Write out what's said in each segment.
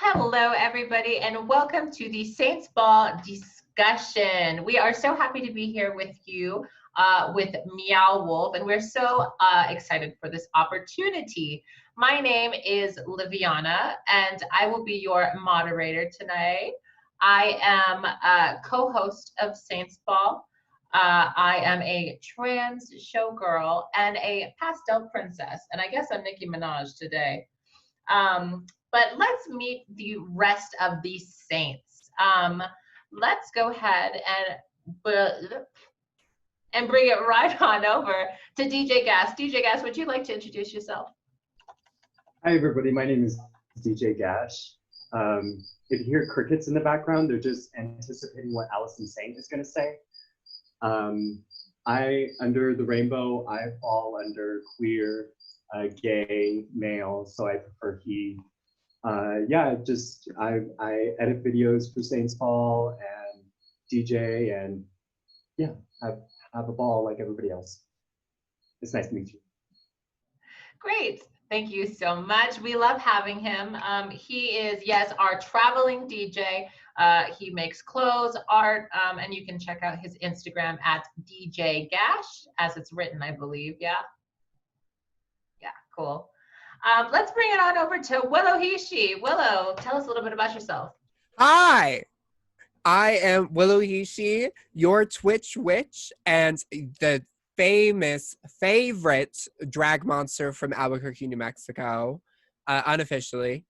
Hello, everybody, and welcome to the Saints Ball discussion. We are so happy to be here with you, with Meow Wolf, and we're so excited for this opportunity. My name is Liviana, and I will be your moderator tonight. I am a co-host of Saints Ball. I am a trans showgirl and a pastel princess, and I guess I'm Nicki Minaj today. But let's meet the rest of these saints. Let's go ahead and bring it right on over to DJ Gas. DJ Gas, would you like to introduce yourself? Hi, everybody. My name is DJ Gash. If you hear crickets in the background, they're just anticipating what Allison Saint is going to say. Under the rainbow, I fall under queer, gay, male, so I prefer he. I edit videos for Saints Paul and DJ, and yeah, have a ball like everybody else. It's nice to meet you. Great. Thank you so much. We love having him. He is, yes, our traveling DJ. He makes clothes, art, and you can check out his Instagram at DJ Gash, as it's written, I believe. Yeah. Yeah, cool. Let's bring it on over to Willow Hishi. Willow, tell us a little bit about yourself. Hi, I am Willow Hishi, your Twitch witch, and the favorite drag monster from Albuquerque, New Mexico, unofficially.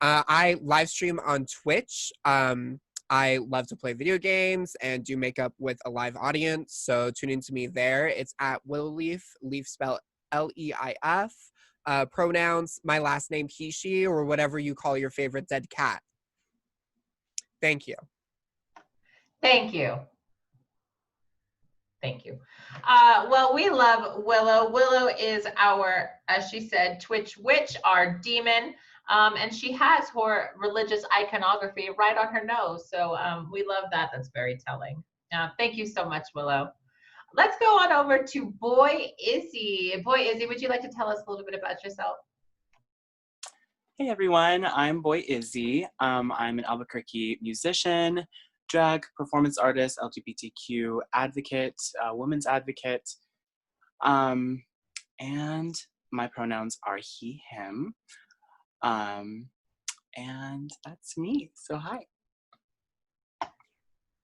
I live stream on Twitch. I love to play video games and do makeup with a live audience, so tune in to me there. It's at Willowleaf, Leaf spelled L-E-I-F. Pronouns, my last name, Hishi, or whatever you call your favorite dead cat. Thank you. Thank you. Thank you. Well, we love Willow. Willow is our, as she said, Twitch witch, our demon. And she has her religious iconography right on her nose. So we love that. That's very telling. Thank you so much, Willow. Let's go on over to Boy Izzy. Boy Izzy, would you like to tell us a little bit about yourself? Hey everyone, I'm Boy Izzy. I'm an Albuquerque musician, drag, performance artist, LGBTQ advocate, women's advocate, and my pronouns are he, him, and that's me, so hi.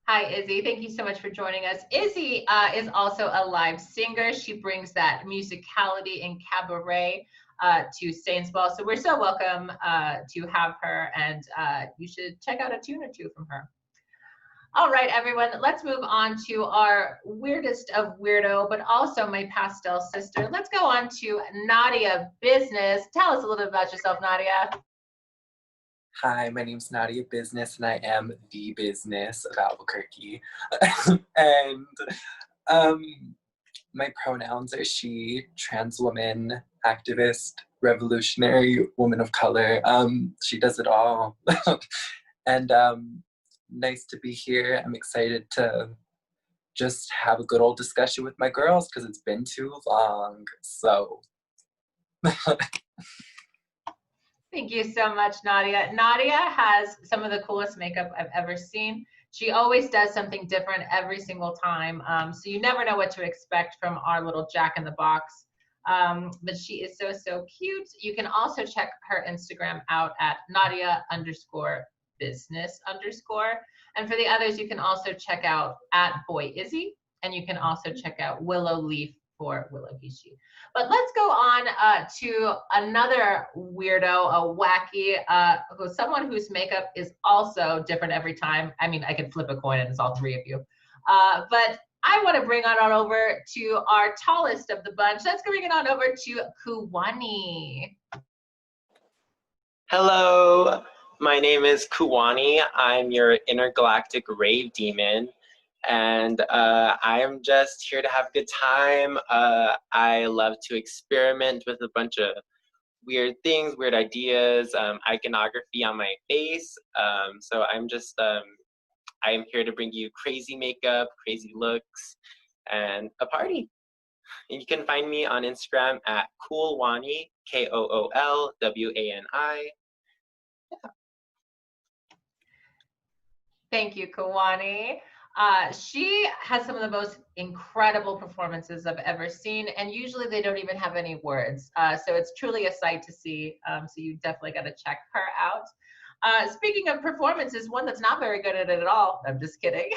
Hi, Izzy. Thank you so much for joining us. Izzy is also a live singer. She brings that musicality and cabaret to Saints Ball. So we're so welcome to have her, and you should check out a tune or two from her. All right, everyone, let's move on to our weirdest of weirdo, but also my pastel sister. Let's go on to Nadia Business. Tell us a little bit about yourself, Nadia. Hi, my name's Nadia Business, and I am the business of Albuquerque. And my pronouns are she, trans woman, activist, revolutionary, woman of color. She does it all. And nice to be here. I'm excited to just have a good old discussion with my girls because it's been too long. So. Thank you so much, Nadia. Nadia has some of the coolest makeup I've ever seen. She always does something different every single time. So you never know what to expect from our little Jack in the Box. But she is so, so cute. You can also check her Instagram out at Nadia_business_. And for the others, you can also check out at Boy Izzy. And you can also check out Willow Leaf for Willow Hishi. But let's go on to another weirdo, a wacky, someone whose makeup is also different every time. I mean, I could flip a coin and it's all three of you. But I want to bring it on over to our tallest of the bunch. Let's bring it on over to Kuwani. Hello, my name is Kuwani. I'm your intergalactic rave demon. And I am just here to have a good time. I love to experiment with a bunch of weird things, weird ideas, iconography on my face. So I'm just, I am here to bring you crazy makeup, crazy looks, and a party. And you can find me on Instagram at Koolwani, Koolwani. Yeah. Thank you, Kawani. She has some of the most incredible performances I've ever seen, and usually they don't even have any words. So it's truly a sight to see. So you definitely got to check her out. Speaking of performances, one that's not very good at it at all. I'm just kidding.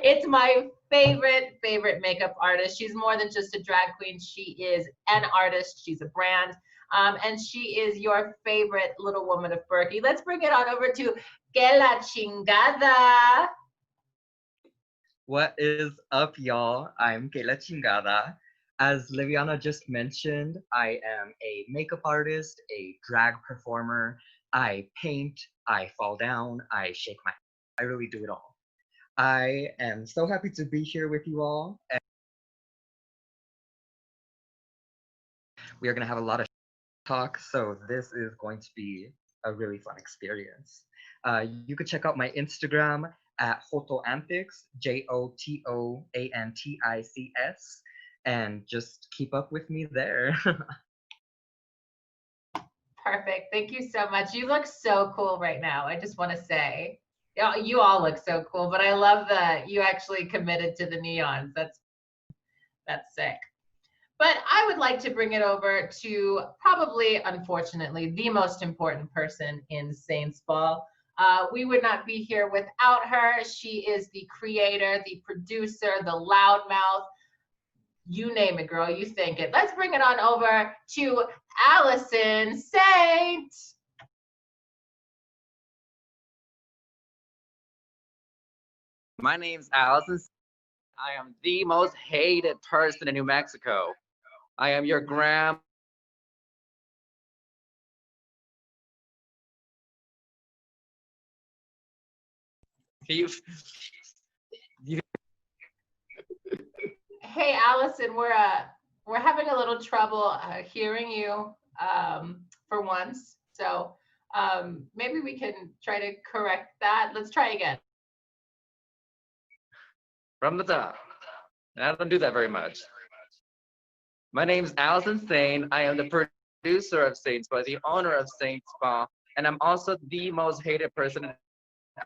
It's my favorite makeup artist. She's more than just a drag queen. She is an artist. She's a brand. And she is your favorite little woman of Berkeley. Let's bring it on over to Que la chingada. What is up, y'all? I'm Que la Chingada. As Liviana just mentioned, I am a makeup artist, a drag performer. I paint, I fall down, I shake my I really do it all. I am so happy to be here with you all. And we are going to have a lot of talk, so this is going to be a really fun experience. You could check out my Instagram at Jotoantics, Jotoantics, and just keep up with me there. Perfect. Thank you so much. You look so cool right now. I just want to say, you all look so cool, but I love that you actually committed to the neons. That's sick. But I would like to bring it over to probably, unfortunately, the most important person in Saints Ball. We would not be here without her. She is the creator, the producer, the loudmouth. You name it, girl. You think it. Let's bring it on over to Allison Saint. My name's Allison. I am the most hated person in New Mexico. I am your grandma. You Hey, Allison, we're having a little trouble hearing you for once. So maybe we can try to correct that. Let's try again. from the top. I don't do that very much. My name's Allison Sane. I am the producer of Saints Spa, the owner of Saints Spa, and I'm also the most hated person in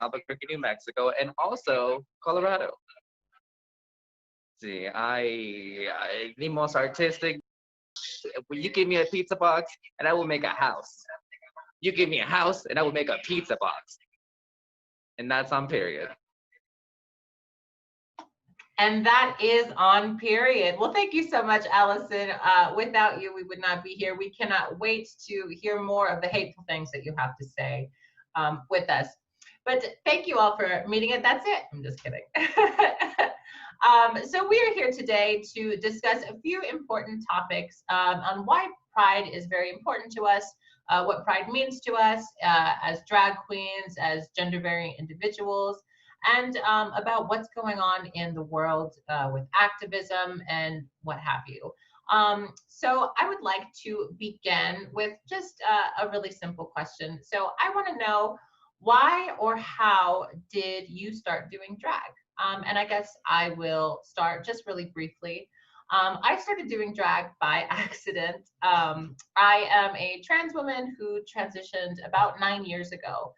Albuquerque, New Mexico, and also Colorado. See, I the most artistic. You give me a pizza box, and I will make a house. You give me a house, and I will make a pizza box. And that's on period. And that is on period. Well, thank you so much, Allison. Without you, we would not be here. We cannot wait to hear more of the hateful things that you have to say with us. But thank you all for meeting it. That's it. I'm just kidding. So we are here today to discuss a few important topics on why Pride is very important to us, what Pride means to us as drag queens, as gender-varying individuals, and about what's going on in the world with activism and what have you. So I would like to begin with just a really simple question. So I want to know, why or how did you start doing drag? And I guess I will start just really briefly. I started doing drag by accident. I am a trans woman who transitioned about 9 years ago.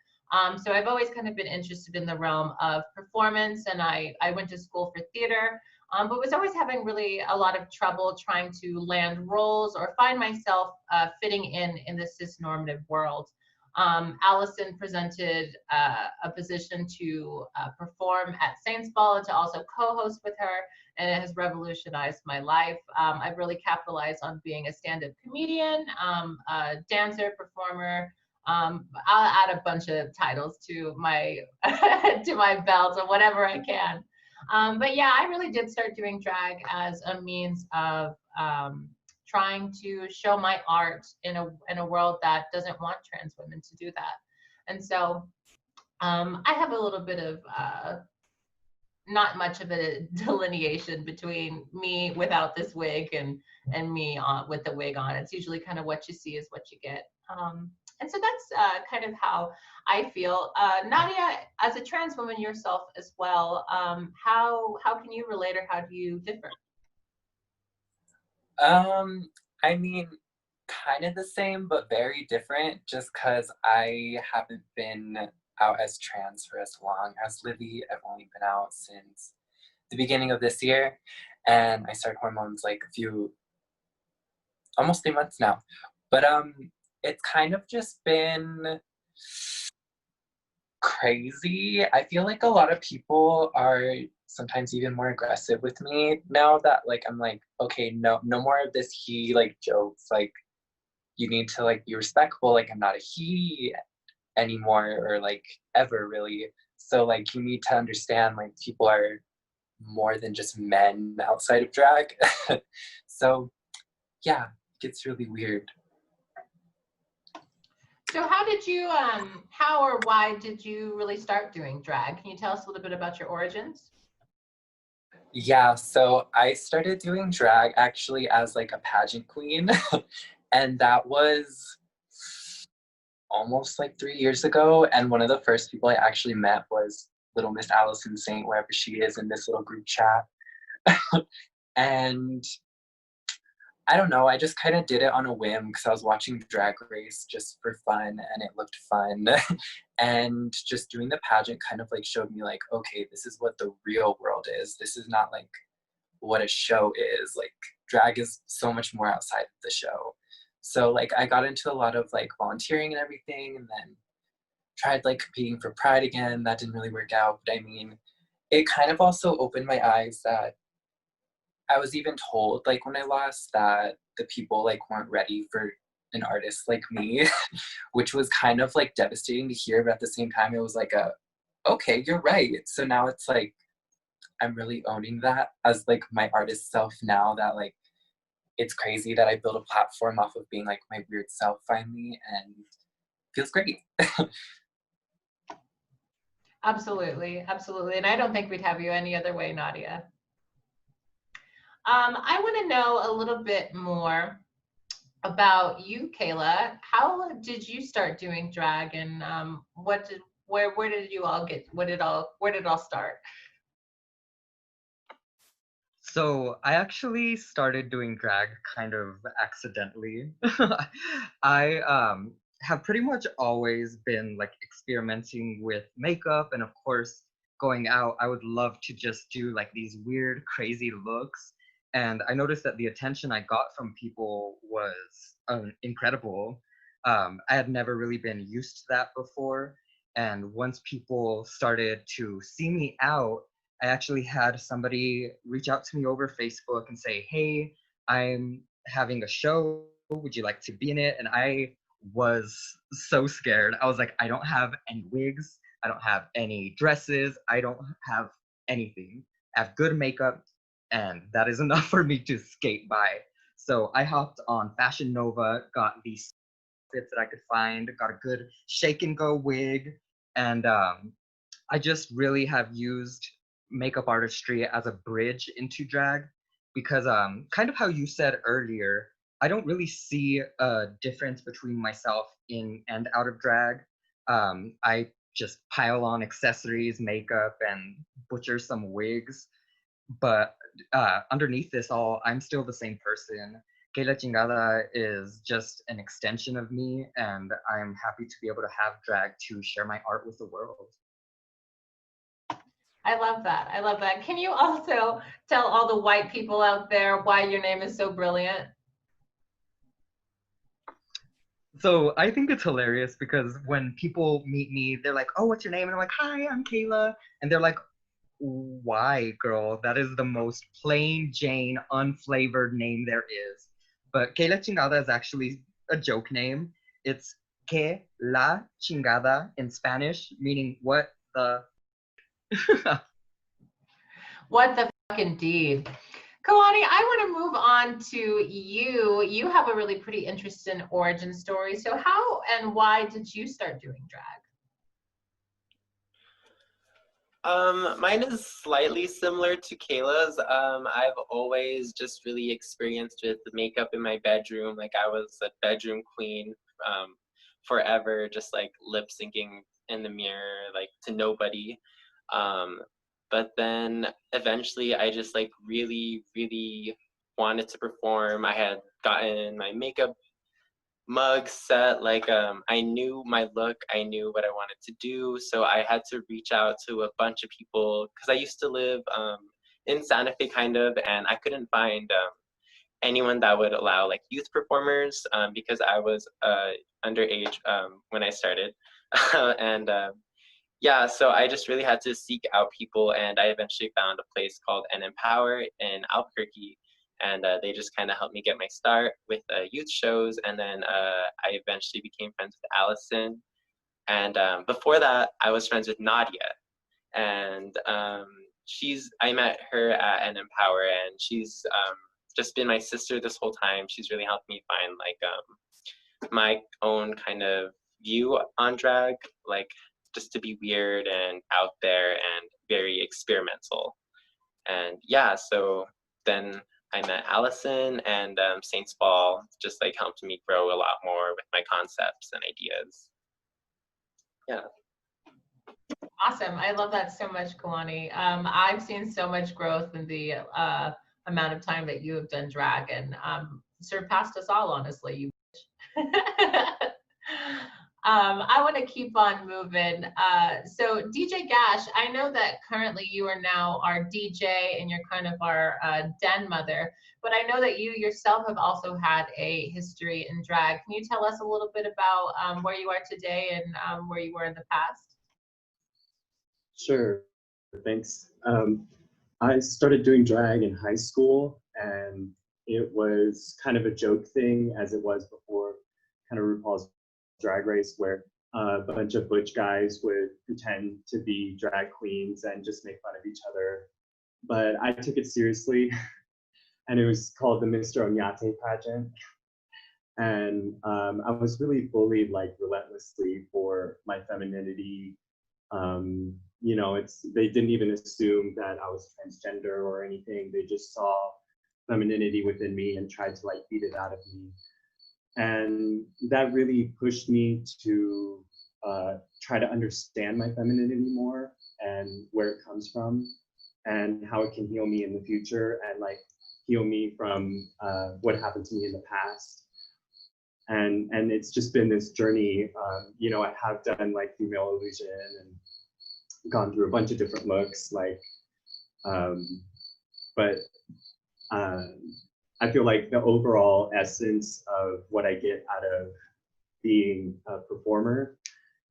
So I've always kind of been interested in the realm of performance, and I went to school for theater, but was always having really a lot of trouble trying to land roles or find myself fitting in the cis-normative world. Allison presented a position to perform at Saints Ball and to also co-host with her, and it has revolutionized my life. I've really capitalized on being a stand-up comedian, a dancer, performer. I'll add a bunch of titles to my to my belt or whatever I can. But yeah, I really did start doing drag as a means of trying to show my art in a world that doesn't want trans women to do that. And so I have a little bit of not much of a delineation between me without this wig and me with the wig on. It's usually kind of what you see is what you get. And so that's kind of how I feel. Nadia, as a trans woman yourself as well, how can you relate, or how do you differ? I mean, kind of the same, but very different, just because I haven't been out as trans for as long as Livy. I've only been out since the beginning of this year, and I started hormones like almost 3 months now. But it's kind of just been crazy. I feel like a lot of people are sometimes even more aggressive with me now that like I'm like, okay, no more of this he like jokes. Like, you need to like be respectful. Like, I'm not a he anymore, or like ever really. So like you need to understand like people are more than just men outside of drag. So yeah, it gets really weird. So how did you, how or why did you really start doing drag? Can you tell us a little bit about your origins? Yeah, so I started doing drag actually as like a pageant queen. And that was almost like 3 years ago. And one of the first people I actually met was little Miss Allison Saint, wherever she is in this little group chat. And I don't know, I just kind of did it on a whim because I was watching Drag Race just for fun and it looked fun. And just doing the pageant kind of like showed me like, okay, this is what the real world is. This is not like what a show is. Like, drag is so much more outside of the show. So like I got into a lot of like volunteering and everything, and then tried like competing for Pride again. That didn't really work out, but I mean, it kind of also opened my eyes that I was even told like when I lost that the people like weren't ready for an artist like me, which was kind of like devastating to hear, but at the same time it was like okay, you're right. So now it's like I'm really owning that as like my artist self now, that like it's crazy that I built a platform off of being like my weird self finally, and feels great. Absolutely, absolutely. And I don't think we'd have you any other way, Nadia. I want to know a little bit more about you, Kayla. How did you start doing drag, and where did you all get, where did it all start? So I actually started doing drag kind of accidentally. I have pretty much always been like experimenting with makeup, and of course going out, I would love to just do like these weird, crazy looks. And I noticed that the attention I got from people was incredible. I had never really been used to that before. And once people started to see me out, I actually had somebody reach out to me over Facebook and say, hey, I'm having a show. Would you like to be in it? And I was so scared. I was like, I don't have any wigs. I don't have any dresses. I don't have anything. I have good makeup, and that is enough for me to skate by. So I hopped on Fashion Nova, got these fits that I could find, got a good shake and go wig, and I just really have used makeup artistry as a bridge into drag, because kind of how you said earlier, I don't really see a difference between myself in and out of drag. I just pile on accessories, makeup, and butcher some wigs, but underneath this all, I'm still the same person. Que la chingada is just an extension of me, and I'm happy to be able to have drag to share my art with the world. I love that. I love that. Can you also tell all the white people out there why your name is so brilliant? So I think it's hilarious because when people meet me, they're like, oh, what's your name? And I'm like, hi, I'm Kayla. And they're like, why, girl? That is the most plain Jane, unflavored name there is. But Que la Chingada is actually a joke name. It's Que la Chingada in Spanish, meaning what the. What the fuck indeed. Kalani, I want to move on to you. You have a really pretty interesting origin story. So how and why did you start doing drag? Mine is slightly similar to Kayla's. I've always just really experienced with the makeup in my bedroom. Like, I was a bedroom queen forever, just like lip syncing in the mirror, like to nobody. But then eventually I just like really, really wanted to perform. I had gotten my makeup mug set. Like I knew my look, I knew what I wanted to do, so I had to reach out to a bunch of people because I used to live in Santa Fe kind of, and I couldn't find anyone that would allow like youth performers because I was underage when I started. And yeah, so I just really had to seek out people, and I eventually found a place called N Empower in Albuquerque, and they just kind of helped me get my start with youth shows, and then I eventually became friends with Allison, and before that, I was friends with Nadia, and I met her at N Empower, and she's just been my sister this whole time. She's really helped me find like my own kind of view on drag, like just to be weird and out there and very experimental. And yeah, so then I met Allison, and Saints Ball just like helped me grow a lot more with my concepts and ideas. Yeah. Awesome. I love that so much, Kawani. I've seen so much growth in the amount of time that you have done drag, and surpassed us all, honestly. You I want to keep on moving. So DJ Gash, I know that currently you are now our DJ and you're kind of our den mother, but I know that you yourself have also had a history in drag. Can you tell us a little bit about where you are today and where you were in the past? Sure, thanks. I started doing drag in high school, and it was kind of a joke thing, as it was before kind of RuPaul's Drag Race, where a bunch of butch guys would pretend to be drag queens and just make fun of each other. But I took it seriously, and it was called the Mr. Onyate pageant. And I was really bullied like relentlessly for my femininity. You know, they didn't even assume that I was transgender or anything. They just saw femininity within me and tried to like beat it out of me. And that really pushed me to try to understand my femininity more and where it comes from and how it can heal me in the future and like heal me from what happened to me in the past. And it's just been this journey. You know, I have done like female illusion and gone through a bunch of different looks, like, but I feel like the overall essence of what I get out of being a performer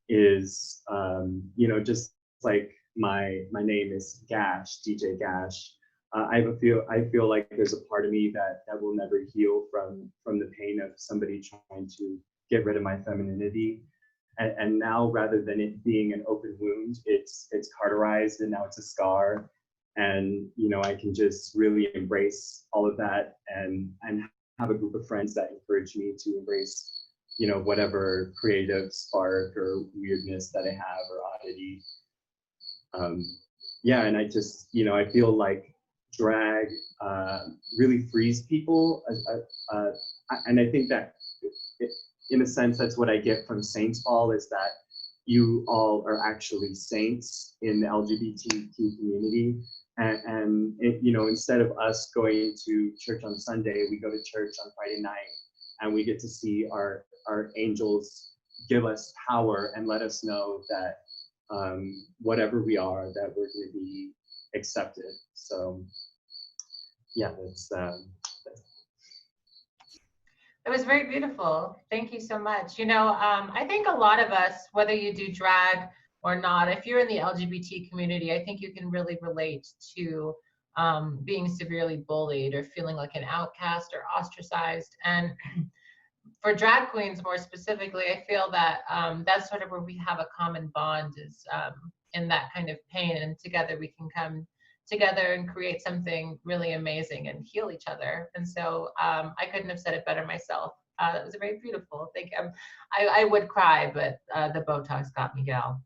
is, you know, just like my name is Gash, DJ Gash. I feel like there's a part of me that will never heal from the pain of somebody trying to get rid of my femininity. And now, rather than it being an open wound, it's cauterized, and now it's a scar. And you know, I can just really embrace all of that, and have a group of friends that encourage me to embrace, you know, whatever creative spark or weirdness that I have or oddity. Yeah, and I just, you know, I feel like drag really frees people, and I think that in a sense that's what I get from Saints Ball, is that you all are actually saints in the LGBTQ community. And it, you know, instead of us going to church on Sunday, we go to church on Friday night, and we get to see our angels give us power and let us know that whatever we are, that we're going to be accepted. So yeah, It was very beautiful. Thank you so much. You know, I think a lot of us, whether you do drag or not, if you're in the LGBT community, I think you can really relate to being severely bullied or feeling like an outcast or ostracized. And for drag queens more specifically, I feel that that's sort of where we have a common bond, is in that kind of pain, and together we can come together and create something really amazing and heal each other. And so I couldn't have said it better myself. That was very beautiful. Thank you. I would cry, but the Botox got me, gal.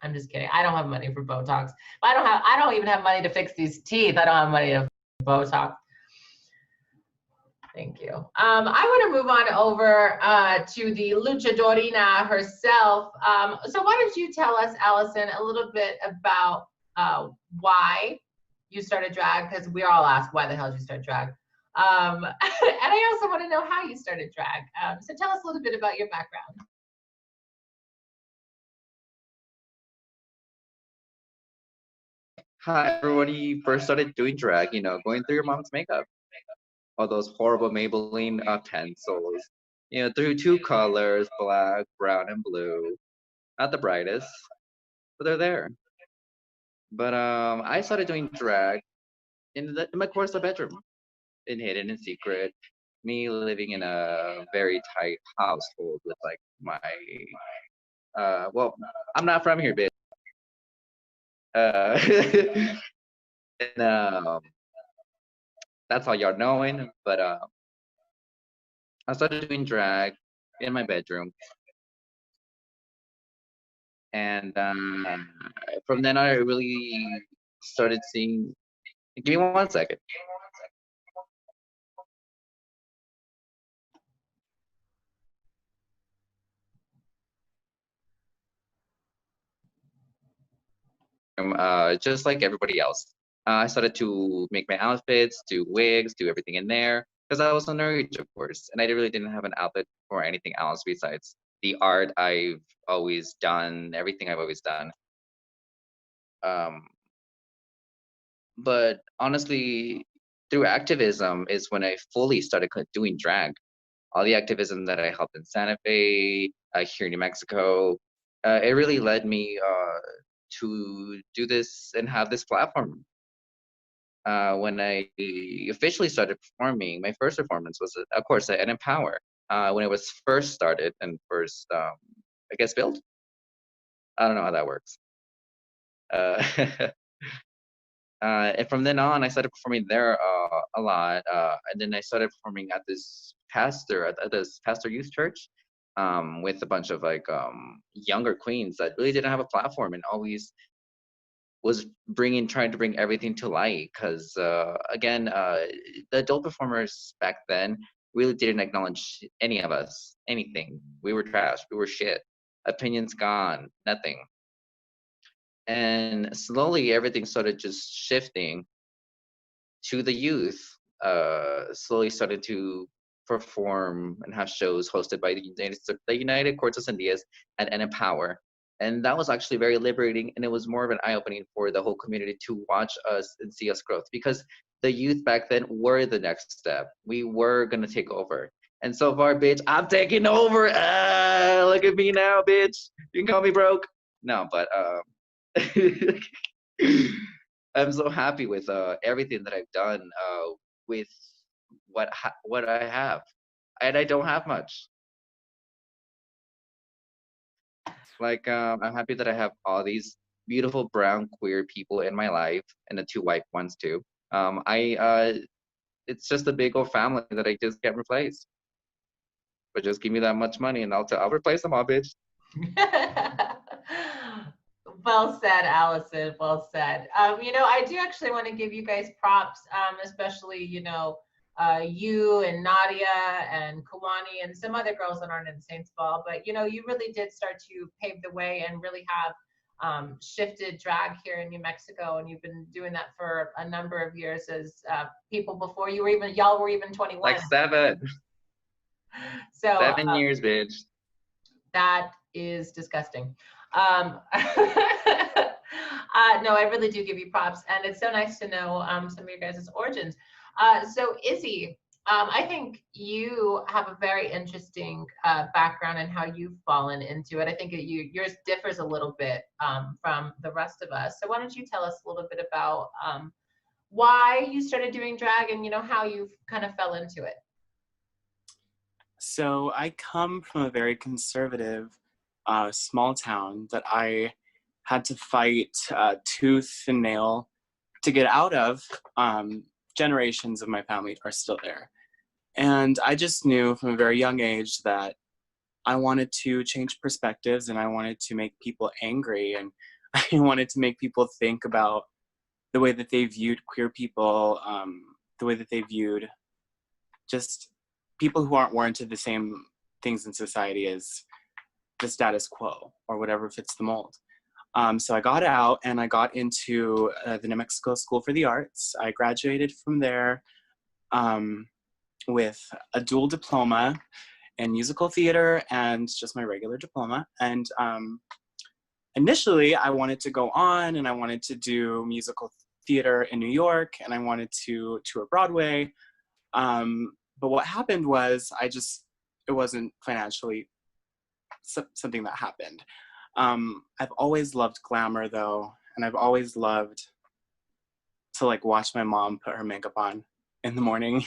I'm just kidding. I don't have money for Botox. I don't even have money to fix these teeth. I don't have money to Botox. Thank you. I want to move on over to the luchadorina herself. So why don't you tell us, Allison, a little bit about why you started drag? Because we all ask, why the hell did you start drag? And I also want to know how you started drag. So tell us a little bit about your background. Hi, everybody first started doing drag, you know, going through your mom's makeup. All those horrible Maybelline pencils, you know, through two colors, black, brown, and blue. Not the brightest, but they're there. But I started doing drag in my course of bedroom, in hidden and secret. Me living in a very tight household with like my well, I'm not from here, bitch. Uh, and that's all y'all knowing. But I started doing drag in my bedroom, and from then I really started seeing. Give me 1 second. Just like everybody else. I started to make my outfits, do wigs, do everything in there, because I was underage, of course, and I really didn't have an outlet for anything else besides the art I've always done, everything I've always done. Um, but honestly, through activism is when I fully started doing drag. All the activism that I helped in Santa Fe, here in New Mexico, it really led me to do this and have this platform. When I officially started performing, my first performance was, of course, at Empower. When it was first started and first, I guess, built. I don't know how that works. Uh, and from then on, I started performing there a lot. And then I started performing at this pastor youth church with a bunch of like younger queens that really didn't have a platform and always was trying to bring everything to light. Because again, the adult performers back then really didn't acknowledge any of us, anything. We were trash. We were shit. Opinions gone. Nothing. And slowly everything started just shifting to the youth. Slowly started to perform and have shows hosted by the United Cortes Indias and Empower. And that was actually very liberating, and it was more of an eye-opening for the whole community to watch us and see us growth, because the youth back then were the next step. We were gonna take over. And so far, bitch, I'm taking over. Look at me now, bitch. You can call me broke. No, but I'm so happy with everything that I've done with what I have, and I don't have much. Like I'm happy that I have all these beautiful brown queer people in my life, and the two white ones too. It's just a big old family that I just can't replace. But just give me that much money, and I'll replace them all, bitch. Well said, Allison. Well said. You know, I do actually want to give you guys props, especially, you know, you and Nadia and Kawani and some other girls that aren't in Saints Ball. But, you know, you really did start to pave the way and really have shifted drag here in New Mexico. And you've been doing that for a number of years as people before you were even, y'all were even 21. Like 7. So 7 years, bitch. That is disgusting. No, I really do give you props, and it's so nice to know some of your guys' origins. So Izzy, I think you have a very interesting background in how you've fallen into it. I think yours differs a little bit from the rest of us. So why don't you tell us a little bit about why you started doing drag and, you know, how you kind of fell into it? So I come from a very conservative small town that I had to fight tooth and nail to get out of. Generations of my family are still there. And I just knew from a very young age that I wanted to change perspectives, and I wanted to make people angry, and I wanted to make people think about the way that they viewed queer people, the way that they viewed just people who aren't warranted the same things in society as the status quo or whatever fits the mold. So I got out and I got into the New Mexico School for the Arts. I graduated from there with a dual diploma in musical theater and just my regular diploma. And initially I wanted to go on and I wanted to do musical theater in New York and I wanted to tour Broadway. But what happened was it wasn't financially something that happened. I've always loved glamour though, and I've always loved to like watch my mom put her makeup on in the morning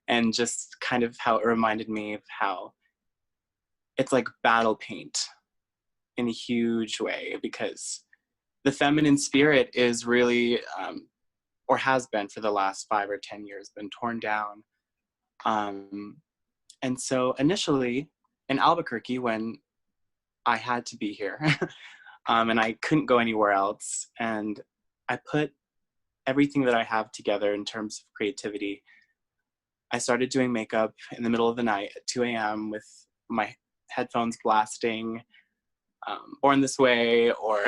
and just kind of how it reminded me of how it's like battle paint in a huge way, because the feminine spirit is really, or has been for the last 5 or 10 years, been torn down. And so initially in Albuquerque, when I had to be here and I couldn't go anywhere else, and I put everything that I have together in terms of creativity. I started doing makeup in the middle of the night at 2 a.m. with my headphones blasting Born This Way or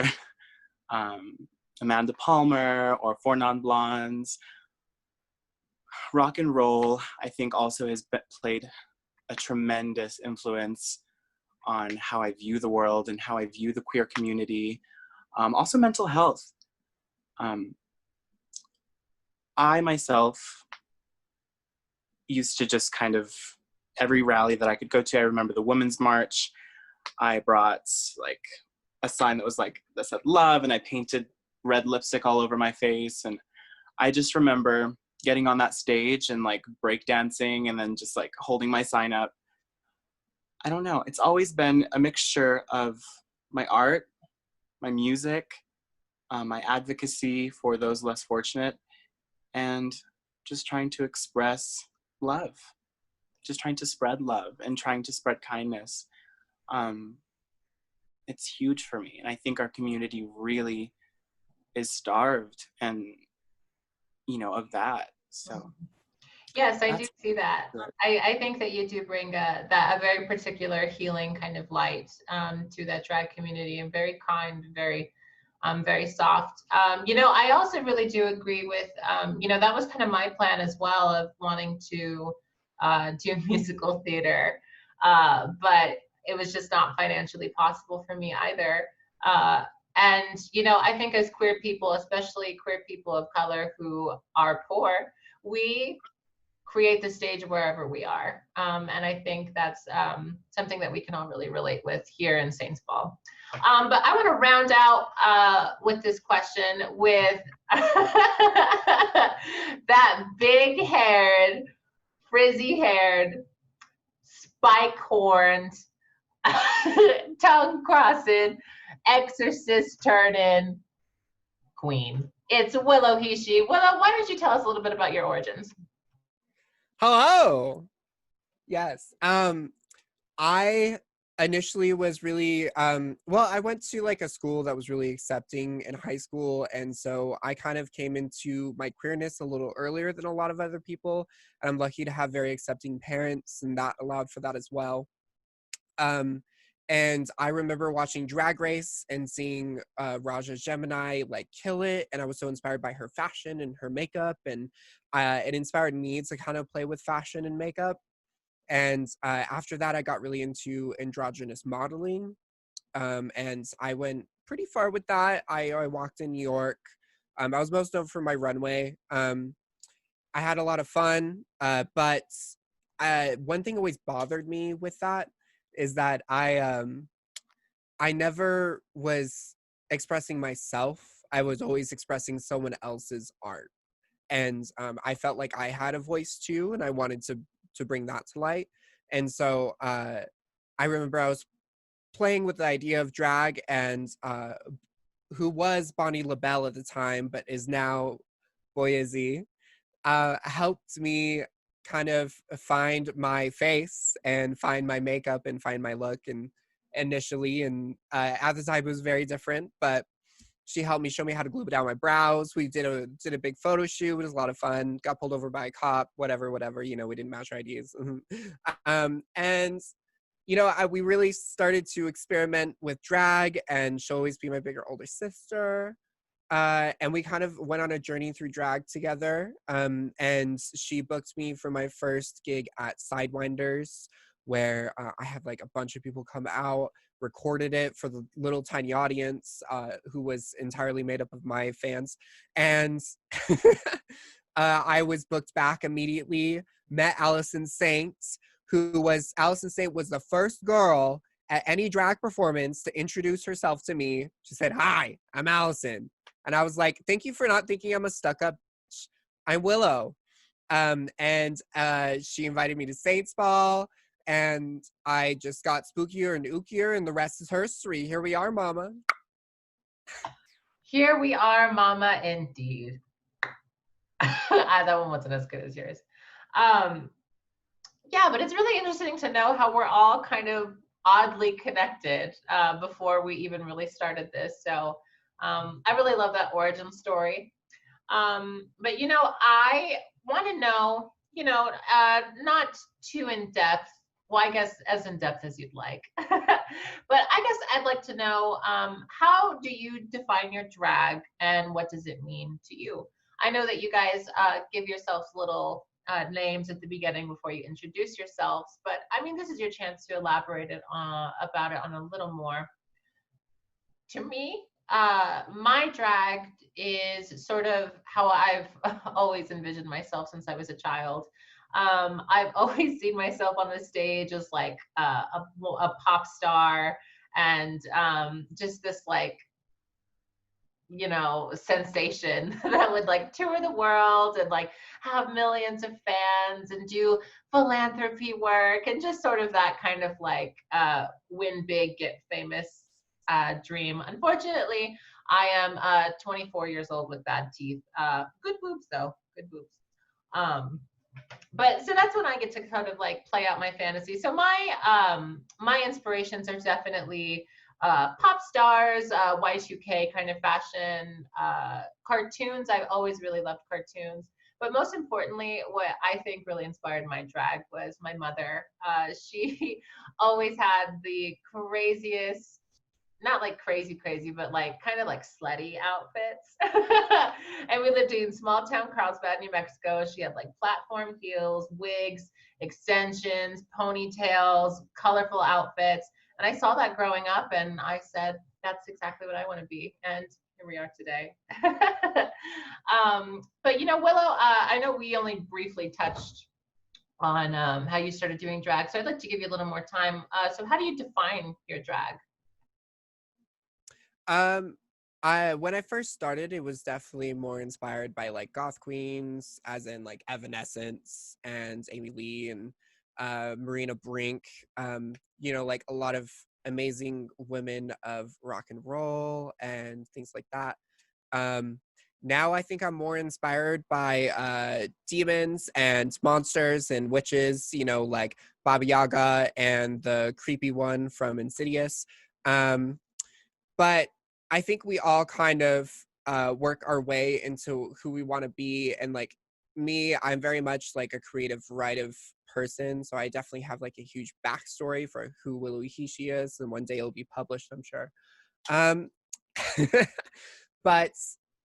Amanda Palmer or Four Non Blondes. Rock and roll, I think, also has played a tremendous influence on how I view the world and how I view the queer community. Also mental health. I myself used to just kind of, every rally that I could go to, I remember the Women's March, I brought like a sign that was like, that said love, and I painted red lipstick all over my face. And I just remember getting on that stage and like breakdancing and then just like holding my sign up. I don't know, it's always been a mixture of my art, my music, my advocacy for those less fortunate, and just trying to express love, just trying to spread love and trying to spread kindness. It's huge for me. And I think our community really is starved and, of that. So. Yes, I do see that. I think that you do bring a very particular healing kind of light to that drag community, and very kind, very soft. I also really do agree with, that was kind of my plan as well, of wanting to do musical theater, but it was just not financially possible for me either. And, I think as queer people, especially queer people of color who are poor, we create the stage wherever we are. And I think that's something that we can all really relate with here in Saints Paul. But I want to round out with this question with that big-haired, frizzy-haired, spike-horned, tongue-crossing, exorcist-turning queen. It's Willow Hishi. Willow, why don't you tell us a little bit about your origins? Hello. Yes. I initially was really I went to like a school that was really accepting in high school, and so I kind of came into my queerness a little earlier than a lot of other people. And I'm lucky to have very accepting parents, and that allowed for that as well. And I remember watching Drag Race and seeing Raja Gemini like kill it, and I was so inspired by her fashion and her makeup, and it inspired me to kind of play with fashion and makeup. And after that, I got really into androgynous modeling, and I went pretty far with that. I walked in New York. I was most known for my runway. I had a lot of fun, but one thing always bothered me with that is that I never was expressing myself. I was always expressing someone else's art. And I felt like I had a voice too, and I wanted to bring that to light. And so I remember I was playing with the idea of drag, and who was Bonnie LaBelle at the time, but is now Boyezi, helped me kind of find my face and find my makeup and find my look. And initially, and at the time it was very different, but she helped me, show me how to glue down my brows. We did a big photo shoot. It was a lot of fun. Got pulled over by a cop, whatever, we didn't match our IDs. And we really started to experiment with drag, and she'll always be my bigger older sister. and we kind of went on a journey through drag together. And she booked me for my first gig at Sidewinders, where I had like a bunch of people come out, recorded it for the little tiny audience, who was entirely made up of my fans. And I was booked back immediately, met Allison Saint, Allison Saint was the first girl at any drag performance to introduce herself to me. She said, "Hi, I'm Allison." And I was like, "Thank you for not thinking I'm a stuck-up bitch. I'm Willow." And she invited me to Saints Ball, and I just got spookier and ookier, and the rest is history. Here we are, mama. Here we are, mama, indeed. That one wasn't as good as yours. Yeah, but it's really interesting to know how we're all kind of oddly connected before we even really started this. So I really love that origin story. But, I want to know, not too in depth. Well, I guess as in depth as you'd like. But I guess I'd like to know, how do you define your drag and what does it mean to you? I know that you guys give yourselves little names at the beginning before you introduce yourselves, but I mean, this is your chance to elaborate about it on a little more. To me, my drag is sort of how I've always envisioned myself since I was a child. I've always seen myself on the stage as like a pop star, and just this like, sensation that would like tour the world and like have millions of fans and do philanthropy work and just sort of that kind of like win big, get famous dream. Unfortunately, I am 24 years old with bad teeth. Good boobs though, good boobs. But so that's when I get to kind of like play out my fantasy. So my inspirations are definitely pop stars, Y2K kind of fashion, cartoons. I've always really loved cartoons. But most importantly, what I think really inspired my drag was my mother. She always had the craziest, not like crazy, but like kind of like slutty outfits. And we lived in small town Carlsbad, New Mexico. She had like platform heels, wigs, extensions, ponytails, colorful outfits. And I saw that growing up and I said, that's exactly what I want to be. And here we are today. But Willow, I know we only briefly touched on how you started doing drag. So I'd like to give you a little more time. So how do you define your drag? When I first started, it was definitely more inspired by like goth queens, as in like Evanescence and Amy Lee and Marina Brink. Like a lot of amazing women of rock and roll and things like that. Now I think I'm more inspired by demons and monsters and witches, like Baba Yaga and the creepy one from Insidious. But I think we all kind of work our way into who we want to be. And like me, I'm very much like a creative writer person. So I definitely have like a huge backstory for who Willow Hishi is. And one day it'll be published, I'm sure. But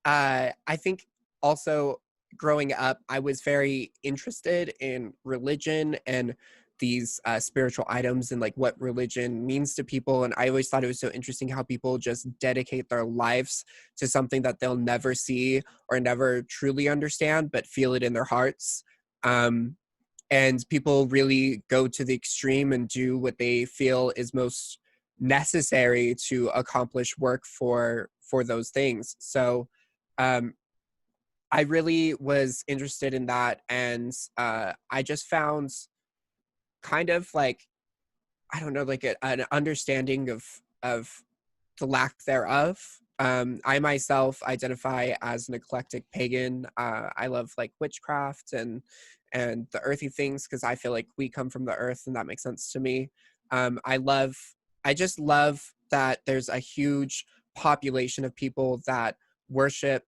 I think also growing up, I was very interested in religion and these spiritual items and like what religion means to people. And I always thought it was so interesting how people just dedicate their lives to something that they'll never see or never truly understand, but feel it in their hearts. And people really go to the extreme and do what they feel is most necessary to accomplish work for those things. So I really was interested in that. And I just found kind of like, I don't know, like an understanding of the lack thereof. I myself identify as an eclectic pagan. I love like witchcraft and the earthy things because I feel like we come from the earth and that makes sense to me. I just love that there's a huge population of people that worship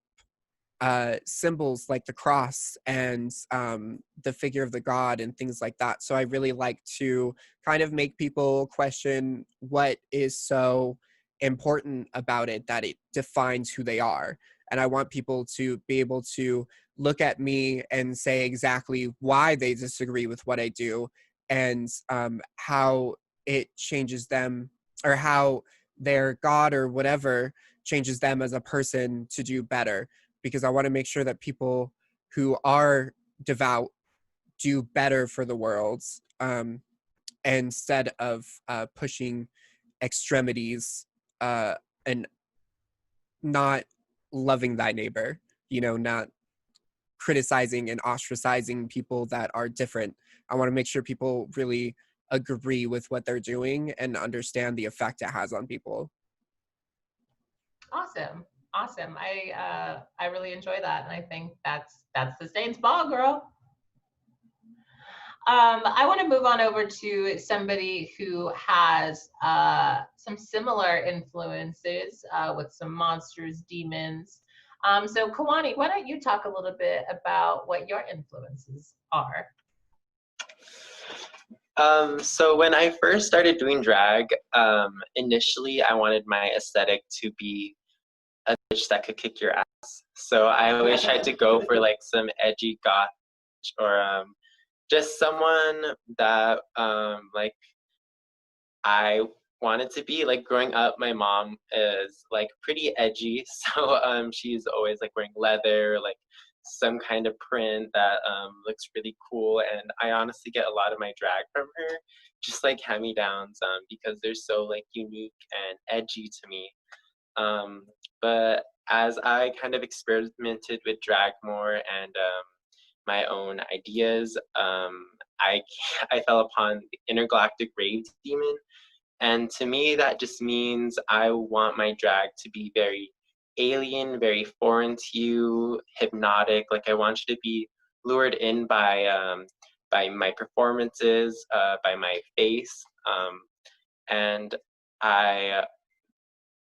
symbols like the cross and the figure of the god and things like that. So I really like to kind of make people question what is so important about it that it defines who they are. And I want people to be able to look at me and say exactly why they disagree with what I do, and how it changes them, or how their God or whatever changes them as a person to do better. Because I want to make sure that people who are devout do better for the world, instead of pushing extremities, and not loving thy neighbor, not criticizing and ostracizing people that are different. I want to make sure people really agree with what they're doing and understand the effect it has on people. Awesome. Awesome. I really enjoy that. And I think that's the Saints ball, girl. I want to move on over to somebody who has some similar influences with some monsters, demons. So Kawani, why don't you talk a little bit about what your influences are? So when I first started doing drag, initially I wanted my aesthetic to be a bitch that could kick your ass. So I always tried to go for like some edgy goth, or just someone that like I wanted to be. Like growing up, my mom is like pretty edgy, so she's always like wearing leather, like some kind of print that looks really cool. And I honestly get a lot of my drag from her, just like hand-me-downs, because they're so like unique and edgy to me. But as I kind of experimented with drag more and my own ideas, I I fell upon the intergalactic rave demon. And to me, that just means I want my drag to be very alien, very foreign to you, hypnotic. Like I want you to be lured in by my performances, by my face, and I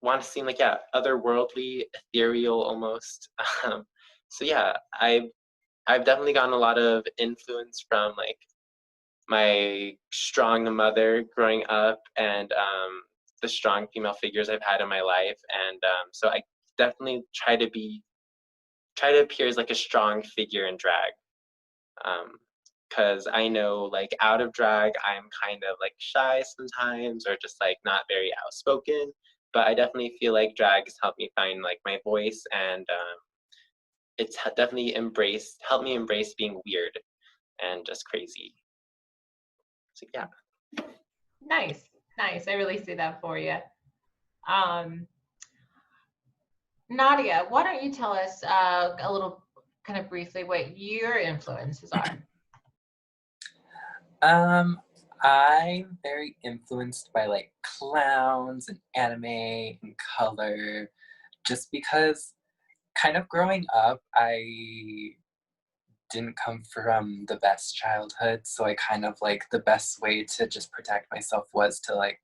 want to seem like, yeah, otherworldly, ethereal almost. So yeah, I've definitely gotten a lot of influence from like my strong mother growing up, and the strong female figures I've had in my life. And so I definitely try to appear as like a strong figure in drag. Because I know like out of drag, I'm kind of like shy sometimes, or just like not very outspoken. But I definitely feel like drag has helped me find like my voice, and it's definitely helped me embrace being weird and just crazy. So yeah. Nice. I really see that for you. Nadia, why don't you tell us a little kind of briefly what your influences are? I'm very influenced by like clowns and anime and color, just because kind of growing up, I didn't come from the best childhood. So I kind of like the best way to just protect myself was to like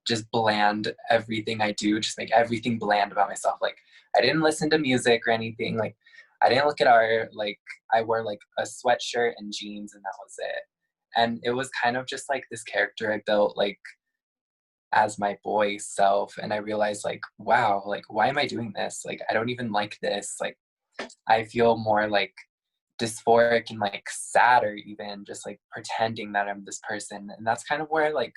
just bland everything I do, just make everything bland about myself. Like I didn't listen to music or anything. Like I didn't look at art. Like I wore like a sweatshirt and jeans, and that was it. And it was kind of just like this character I built like as my boy self. And I realized like, wow, like why am I doing this? Like I don't even like this. Like I feel more like dysphoric and like sad, or even just like pretending that I'm this person. And that's kind of where I like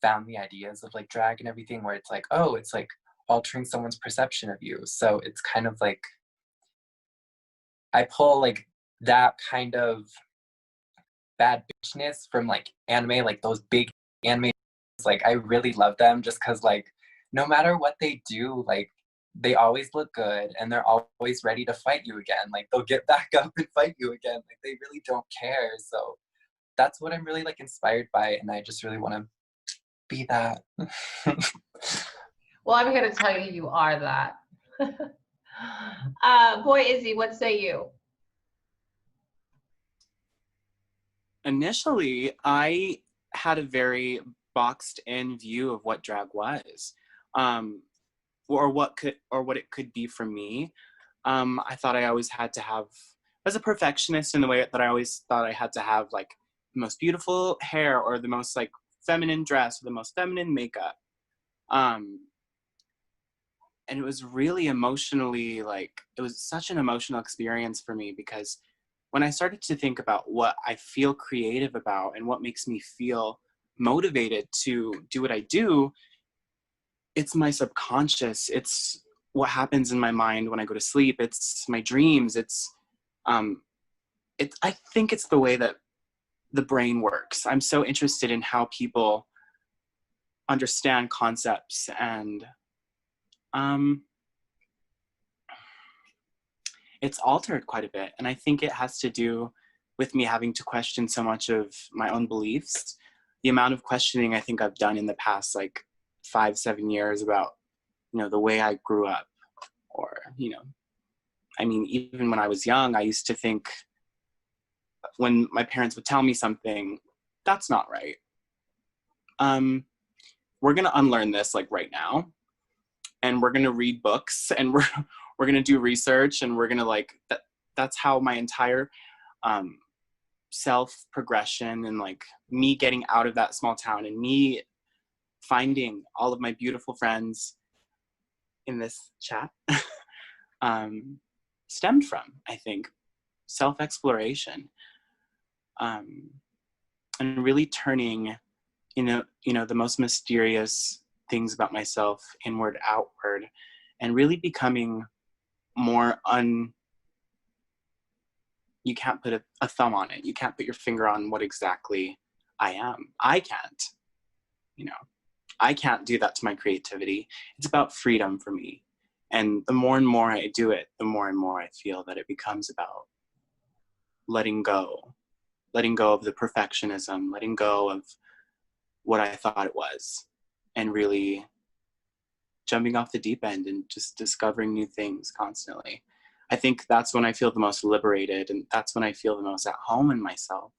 found the ideas of like drag and everything, where it's like, oh, it's like altering someone's perception of you. So it's kind of like I pull like that kind of bad bitchness from like anime, like those big anime. Like I really love them just because like no matter what they do, like they always look good and they're always ready to fight you again. Like they'll get back up and fight you again. Like they really don't care. So that's what I'm really like inspired by, and I just really want to be that. Well, I'm here to tell you, you are that. Boy, Izzy, what say you? Initially, I had a very boxed in view of what drag was, or what it could be for me. I thought I always had to have, as a perfectionist in the way that I always thought I had to have like the most beautiful hair, or the most like feminine dress, or the most feminine makeup. and it was really emotionally, like, it was such an emotional experience for me, because when I started to think about what I feel creative about and what makes me feel motivated to do what I do, it's my subconscious. It's what happens in my mind when I go to sleep. It's my dreams. I think it's the way that the brain works. I'm so interested in how people understand concepts, and it's altered quite a bit. And I think it has to do with me having to question so much of my own beliefs. The amount of questioning I think I've done in the past, like 5-7 years, about, the way I grew up, or, I mean, even when I was young, I used to think, when my parents would tell me something, that's not right. We're gonna unlearn this, like, right now, and we're gonna read books, and we're gonna do research, and we're gonna, like, that's how my entire self progression, and, like, me getting out of that small town, and me finding all of my beautiful friends in this chat stemmed from, I think, self-exploration, and really turning, the most mysterious things about myself inward, outward, and really becoming more you can't put a thumb on it. You can't put your finger on what exactly I am. I can't, I can't do that to my creativity. It's about freedom for me. And the more and more I do it, the more and more I feel that it becomes about letting go of the perfectionism, letting go of what I thought it was, and really jumping off the deep end and just discovering new things constantly. I think that's when I feel the most liberated, and that's when I feel the most at home in myself,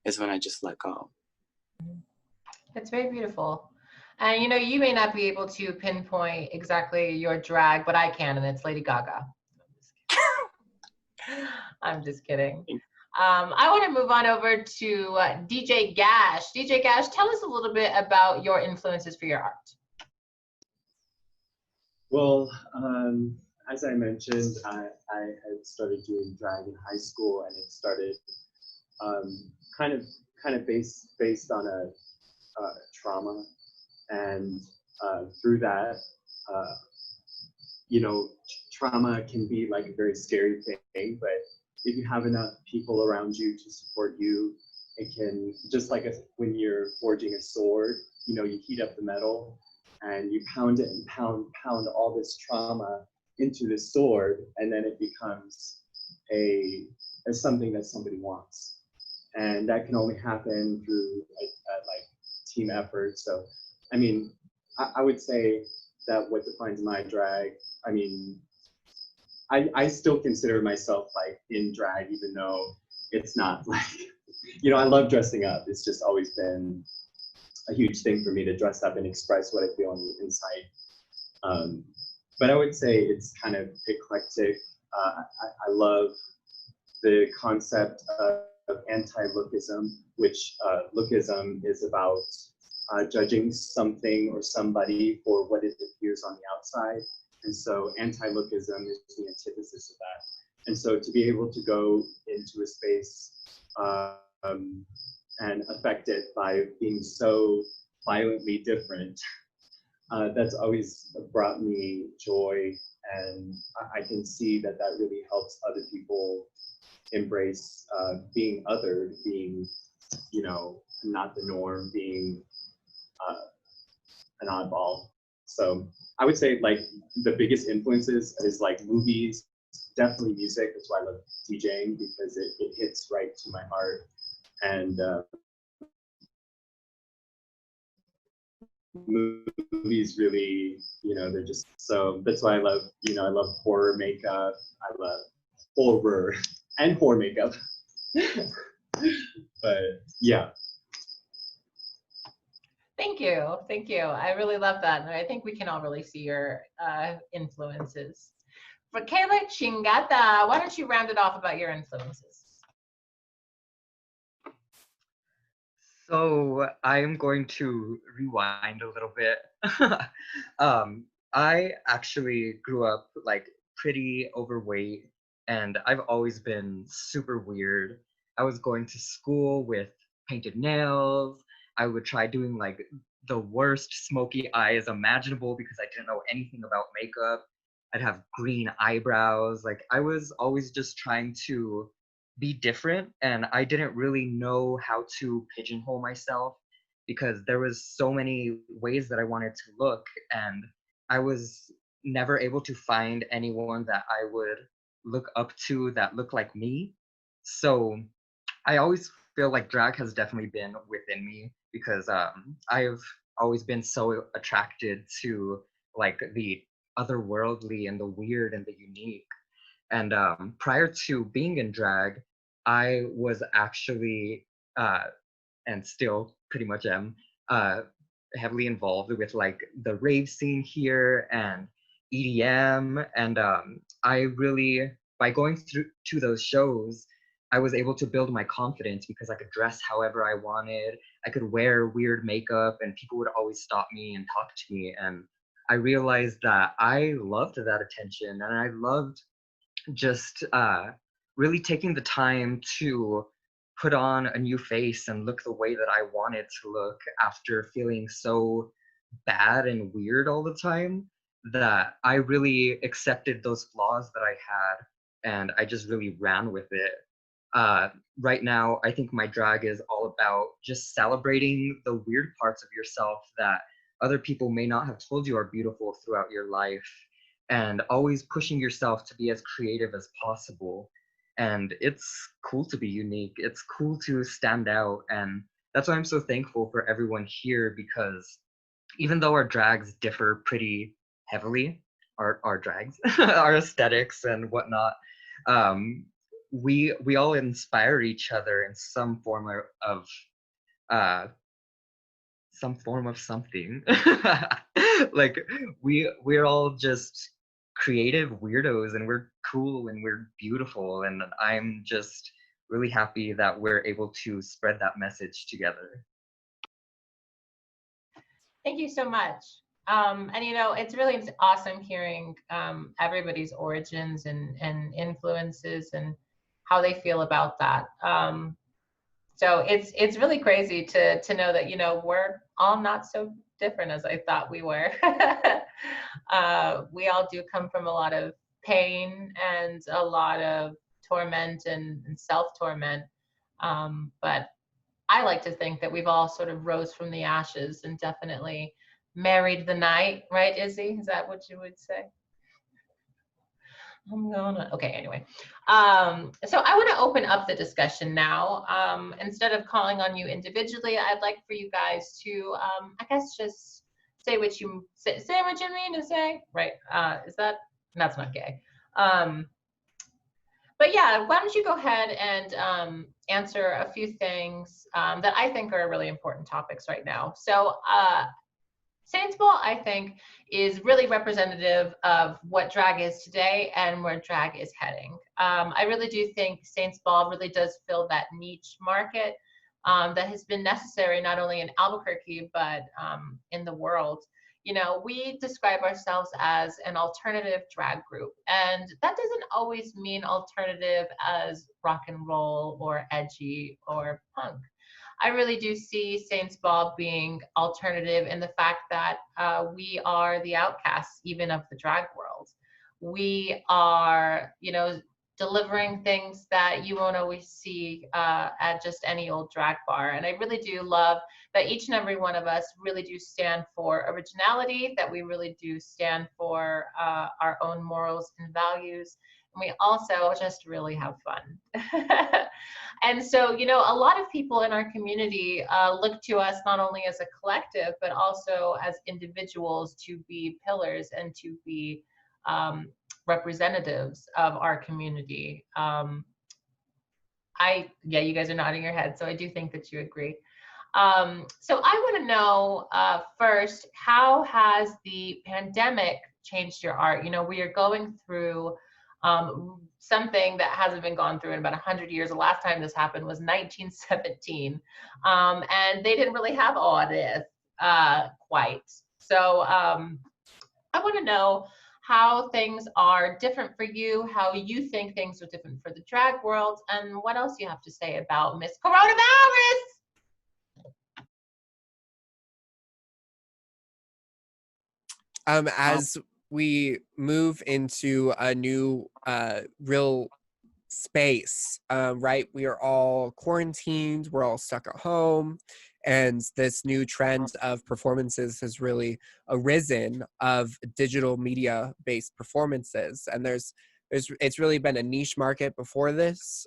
is when I just let go. That's very beautiful. And you may not be able to pinpoint exactly your drag, but I can, and it's Lady Gaga. I'm just kidding. I want to move on over to DJ Gash. DJ Gash, tell us a little bit about your influences for your art. Well, as I mentioned, I had started doing drag in high school, and it started kind of based on a trauma, and through that, trauma can be like a very scary thing, but if you have enough people around you to support you, it can, just like when you're forging a sword, you heat up the metal and you pound it and pound all this trauma into the sword, and then it becomes something that somebody wants. And that can only happen through like team effort. So, I mean, I would say that what defines my drag, I mean, I still consider myself like in drag, even though it's not like, I love dressing up. It's just always been a huge thing for me to dress up and express what I feel on the inside. But I would say it's kind of eclectic. I love the concept of anti-lookism, which lookism is about judging something or somebody for what it appears on the outside. And so anti-lookism is the antithesis of that. And so to be able to go into a space and affect it by being so violently different, that's always brought me joy. And I can see that that really helps other people embrace being othered, being, not the norm, being an oddball. So I would say like the biggest influences is like movies, definitely music. That's why I love DJing, because it hits right to my heart. And movies really, they're just, so that's why I love, I love horror makeup. I love horror and horror makeup. But yeah. Thank you. Thank you. I really love that. And I think we can all really see your influences. For Kayla Chingata, why don't you round it off about your influences? So I'm going to rewind a little bit. I actually grew up like pretty overweight, and I've always been super weird. I was going to school with painted nails. I would try doing like the worst smoky eyes imaginable because I didn't know anything about makeup. I'd have green eyebrows. Like I was always just trying to be different, and I didn't really know how to pigeonhole myself because there was so many ways that I wanted to look, and I was never able to find anyone that I would look up to that looked like me. So I always feel like drag has definitely been within me because I've always been so attracted to like the otherworldly and the weird and the unique. And prior to being in drag, I was actually, and still pretty much am, uh, heavily involved with like the rave scene here and EDM. And I really, by going through to those shows, I was able to build my confidence because I could dress however I wanted. I could wear weird makeup and people would always stop me and talk to me. And I realized that I loved that attention, and I loved just really taking the time to put on a new face and look the way that I wanted to look after feeling so bad and weird all the time, that I really accepted those flaws that I had and I just really ran with it. Right now, I think my drag is all about just celebrating the weird parts of yourself that other people may not have told you are beautiful throughout your life, and always pushing yourself to be as creative as possible. And it's cool to be unique. It's cool to stand out. And that's why I'm so thankful for everyone here, because even though our drags differ pretty heavily, our drags, our aesthetics and whatnot, we all inspire each other in some form of uh, something. Like we're all just creative weirdos, and we're cool and we're beautiful, and I'm just really happy that we're able to spread that message together. Thank you so much. And you know, it's really awesome hearing everybody's origins and influences and how they feel about that. So it's really crazy to know that, you know, we're all not so different as I thought we were. We all do come from a lot of pain and a lot of torment and self-torment. But I like to think that we've all sort of rose from the ashes and definitely married the night, right, Izzy? Is that what you would say? Okay, anyway. So I want to open up the discussion now. Instead of calling on you individually, I'd like for you guys to, I guess, just say what you mean to say, right? That's not gay. But yeah, why don't you go ahead and answer a few things that I think are really important topics right now. So Saints Ball, I think, is really representative of what drag is today and where drag is heading. I really do think Saints Ball really does fill that niche market that has been necessary not only in Albuquerque, but in the world. You know, we describe ourselves as an alternative drag group, and that doesn't always mean alternative as rock and roll or edgy or punk. I really do see Saints Ball being alternative in the fact that we are the outcasts even of the drag world. We are, you know, delivering things that you won't always see at just any old drag bar. And I really do love that each and every one of us really do stand for originality, that we really do stand for our own morals and values. And we also just really have fun. And so, you know, a lot of people in our community look to us not only as a collective, but also as individuals to be pillars and to be representatives of our community. Yeah, you guys are nodding your head, so I do think that you agree. So I want to know first, how has the pandemic changed your art? You know, we are going through something that hasn't been gone through in about 100 years. The last time this happened was 1917, and they didn't really have all this quite. So I want to know how things are different for you, how you think things are different for the drag world, and what else you have to say about Miss Coronavirus. As we move into a new real space, right? We are all quarantined, we're all stuck at home, and this new trend of performances has really arisen, of digital media based performances. And it's really been a niche market before this.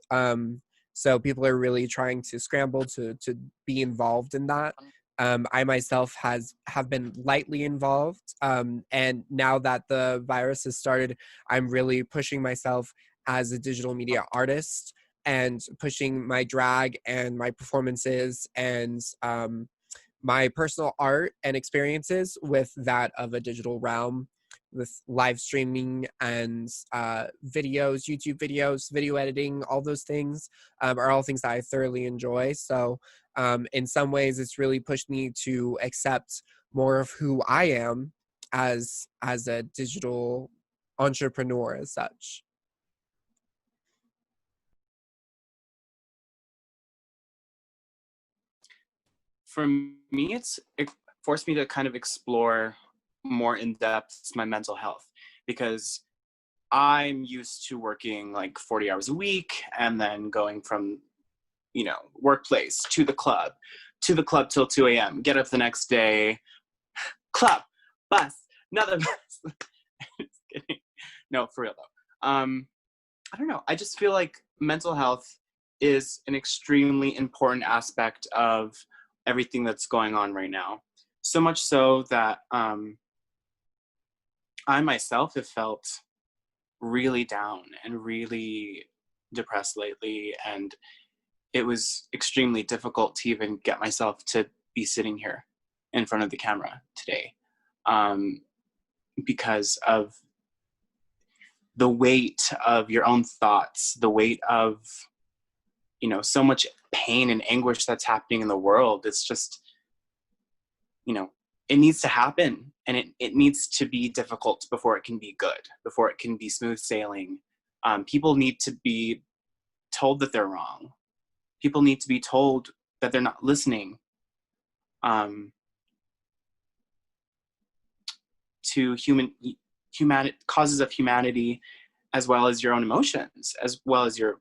So people are really trying to scramble to be involved in that. I myself have been lightly involved, and now that the virus has started, I'm really pushing myself as a digital media artist and pushing my drag and my performances and my personal art and experiences with that of a digital realm, with live streaming and videos, YouTube videos, video editing. All those things are all things that I thoroughly enjoy. So in some ways, it's really pushed me to accept more of who I am as a digital entrepreneur as such. For me, it forced me to kind of explore more in depth my mental health, because I'm used to working like 40 hours a week and then going from, workplace to the club till 2 a.m. Get up the next day, club, bus, another bus. Just kidding. No, for real though. I don't know. I just feel like mental health is an extremely important aspect of everything that's going on right now. So much so that I myself have felt really down and really depressed lately. And it was extremely difficult to even get myself to be sitting here in front of the camera today, because of the weight of your own thoughts, the weight of, so much pain and anguish that's happening in the world. It's just, it needs to happen, and it needs to be difficult before it can be good, before it can be smooth sailing. People need to be told that they're wrong. People need to be told that they're not listening to causes of humanity, as well as your own emotions, as well as your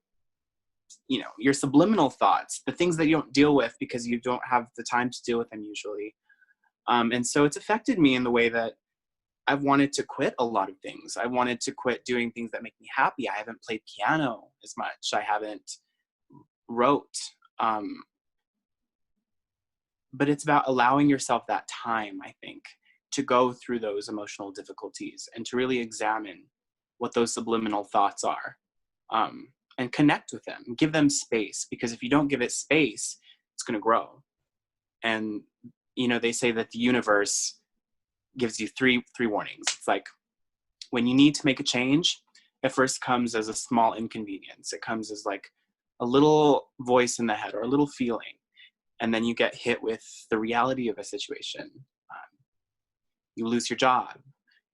subliminal thoughts, the things that you don't deal with because you don't have the time to deal with them usually. And so it's affected me in the way that I've wanted to quit a lot of things. I wanted to quit doing things that make me happy. I haven't played piano as much. I haven't wrote. But it's about allowing yourself that time, I think, to go through those emotional difficulties and to really examine what those subliminal thoughts are, and connect with them, give them space, because if you don't give it space, it's going to grow. And, they say that the universe gives you three warnings. It's like, when you need to make a change, it first comes as a small inconvenience. It comes as like a little voice in the head or a little feeling. And then you get hit with the reality of a situation. You lose your job.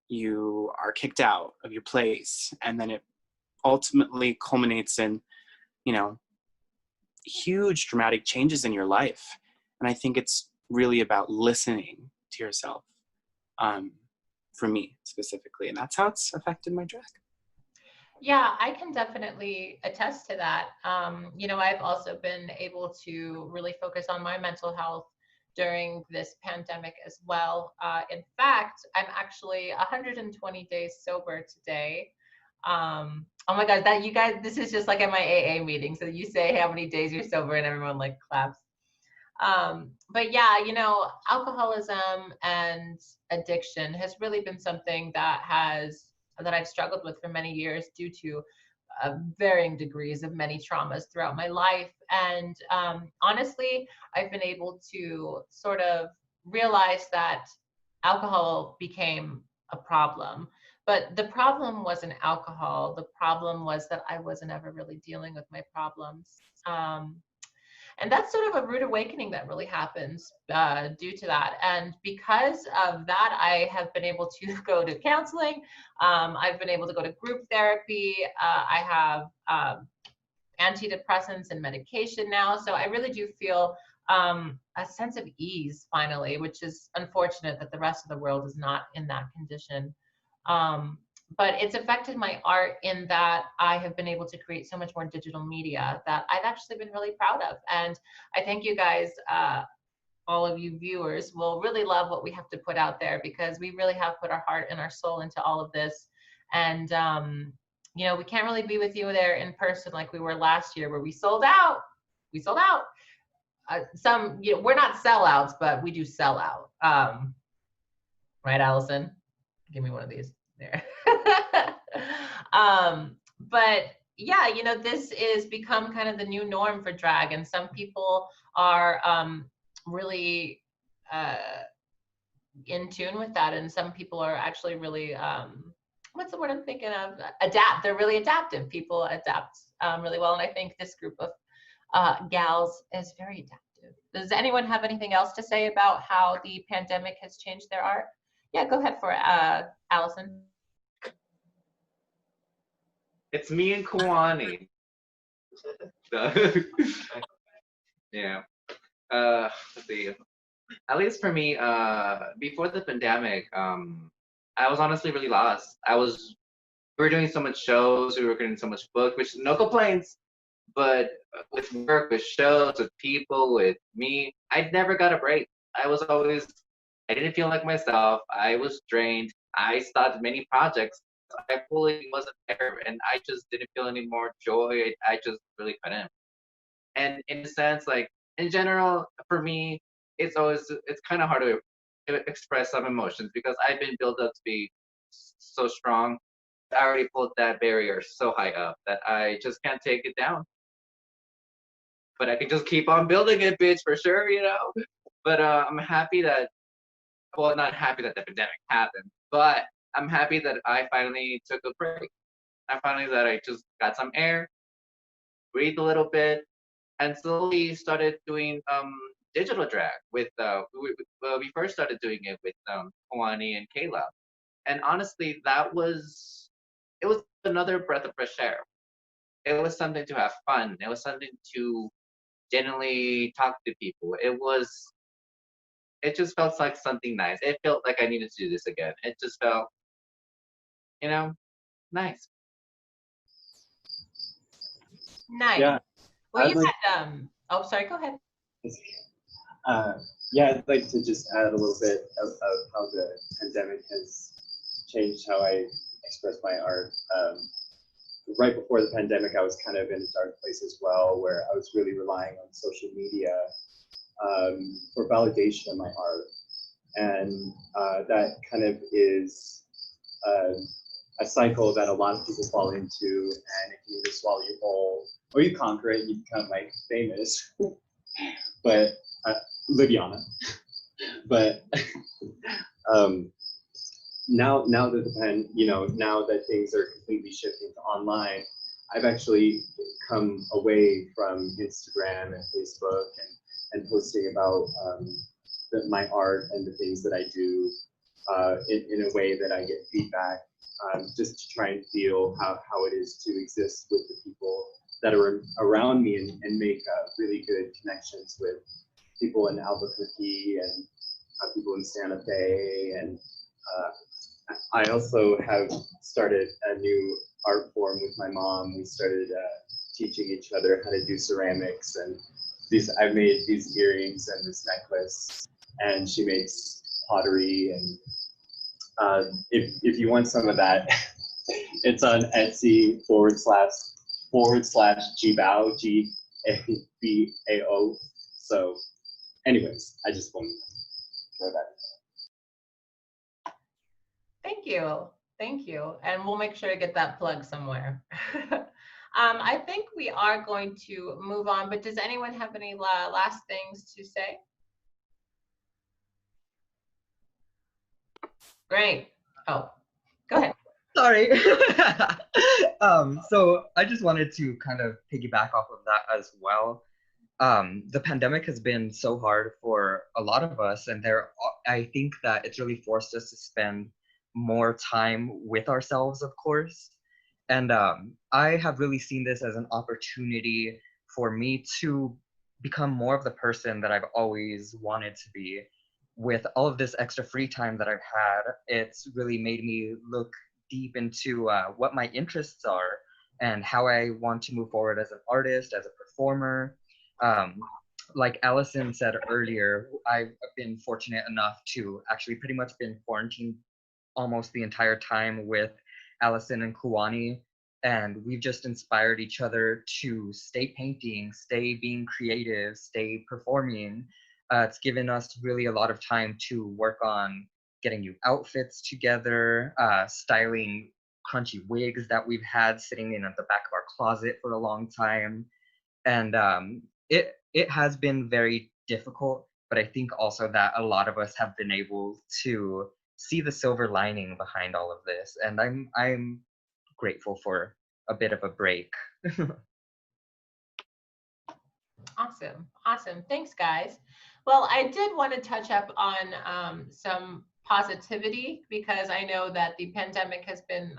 You are kicked out of your place. And then it ultimately culminates in, huge dramatic changes in your life. And I think it's really about listening to yourself, for me specifically. And that's how it's affected my drag. Yeah, I can definitely attest to that. I've also been able to really focus on my mental health during this pandemic as well. In fact, I'm actually 120 days sober today. Oh my God, that you guys, this is just like at my AA meeting. So you say how many days you're sober and everyone like claps. But yeah, alcoholism and addiction has really been something that I've struggled with for many years due to varying degrees of many traumas throughout my life. And honestly, I've been able to sort of realize that alcohol became a problem. But the problem wasn't alcohol. The problem was that I wasn't ever really dealing with my problems. And that's sort of a rude awakening that really happens due to that. And because of that, I have been able to go to counseling. I've been able to go to group therapy. I have antidepressants and medication now. So I really do feel a sense of ease finally, which is unfortunate that the rest of the world is not in that condition. But it's affected my art in that I have been able to create so much more digital media that I've actually been really proud of. And I think you guys, all of you viewers, will really love what we have to put out there, because we really have put our heart and our soul into all of this. And, you know, we can't really be with you there in person like we were last year, where we sold out. We sold out. Some, you know, we're not sellouts, but we do sell out. Right, Allison? Give me one of these. There. But yeah, you know, this is become kind of the new norm for drag, and some people are really in tune with that, and some people are actually really what's the word I'm thinking of? Adapt. They're really adaptive. People adapt really well, and I think this group of gals is very adaptive. Does anyone have anything else to say about how the pandemic has changed their art? Yeah, go ahead for Allison. It's me and Kawani. Yeah. Let's see. At least for me, before the pandemic, I was honestly really lost. We were doing so much shows, we were getting so much book, which no complaints, but with work, with shows, with people, with me, I never got a break. I didn't feel like myself. I was drained. I stopped many projects. I fully wasn't there, and I just didn't feel any more joy. I just really couldn't. And in a sense, like in general, for me, it's kind of hard to express some emotions, because I've been built up to be so strong. I already pulled that barrier so high up that I just can't take it down. But I can just keep on building it, bitch, for sure, you know. But I'm happy that, well, not happy that the pandemic happened, but I'm happy that I finally took a break. That I just got some air, breathed a little bit, and slowly started doing digital drag with we first started doing it with Kawani and Kayla. And honestly, it was another breath of fresh air. It was something to have fun. It was something to genuinely talk to people. It just felt like something nice. It felt like I needed to do this again. It just felt, you know, nice. Nice. Yeah, Well, I'd you like- had, oh, sorry, go ahead. Yeah, I'd like to just add a little bit of how the pandemic has changed how I express my art. Right before the pandemic, I was kind of in a dark place as well, where I was really relying on social media for validation of my art. And that kind of is a cycle that a lot of people fall into, and if you just swallow you whole, or you conquer it, you become like famous. But Liviana. But now that now that things are completely shifting to online, I've actually come away from Instagram and Facebook and posting about my art and the things that I do in a way that I get feedback, just to try and feel how it is to exist with the people that are around me and make really good connections with people in Albuquerque and people in Santa Fe. And I also have started a new art form with my mom. We started teaching each other how to do ceramics, and I've made these earrings and this necklace, and she makes pottery. And if you want some of that, it's on Etsy /Gbao, Gbao. So anyways, I just wanted to throw that in. Thank you, and we'll make sure to get that plug somewhere. I think we are going to move on, but does anyone have any last things to say? Great. Oh, go ahead. Sorry. So I just wanted to kind of piggyback off of that as well. the pandemic has been so hard for a lot of us, and I think that it's really forced us to spend more time with ourselves, of course. And I have really seen this as an opportunity for me to become more of the person that I've always wanted to be. With all of this extra free time that I've had, it's really made me look deep into what my interests are and how I want to move forward as an artist, as a performer. Um, like Allison said earlier, I've been fortunate enough to actually pretty much been quarantined almost the entire time with Allison and Kuwani. And we've just inspired each other to stay painting, stay being creative, stay performing. It's given us really a lot of time to work on getting new outfits together, styling crunchy wigs that we've had sitting in at the back of our closet for a long time. And it has been very difficult, but I think also that a lot of us have been able to see the silver lining behind all of this, and I'm grateful for a bit of a break. Awesome. Thanks, guys. Well, I did want to touch up on some positivity, because I know that the pandemic has been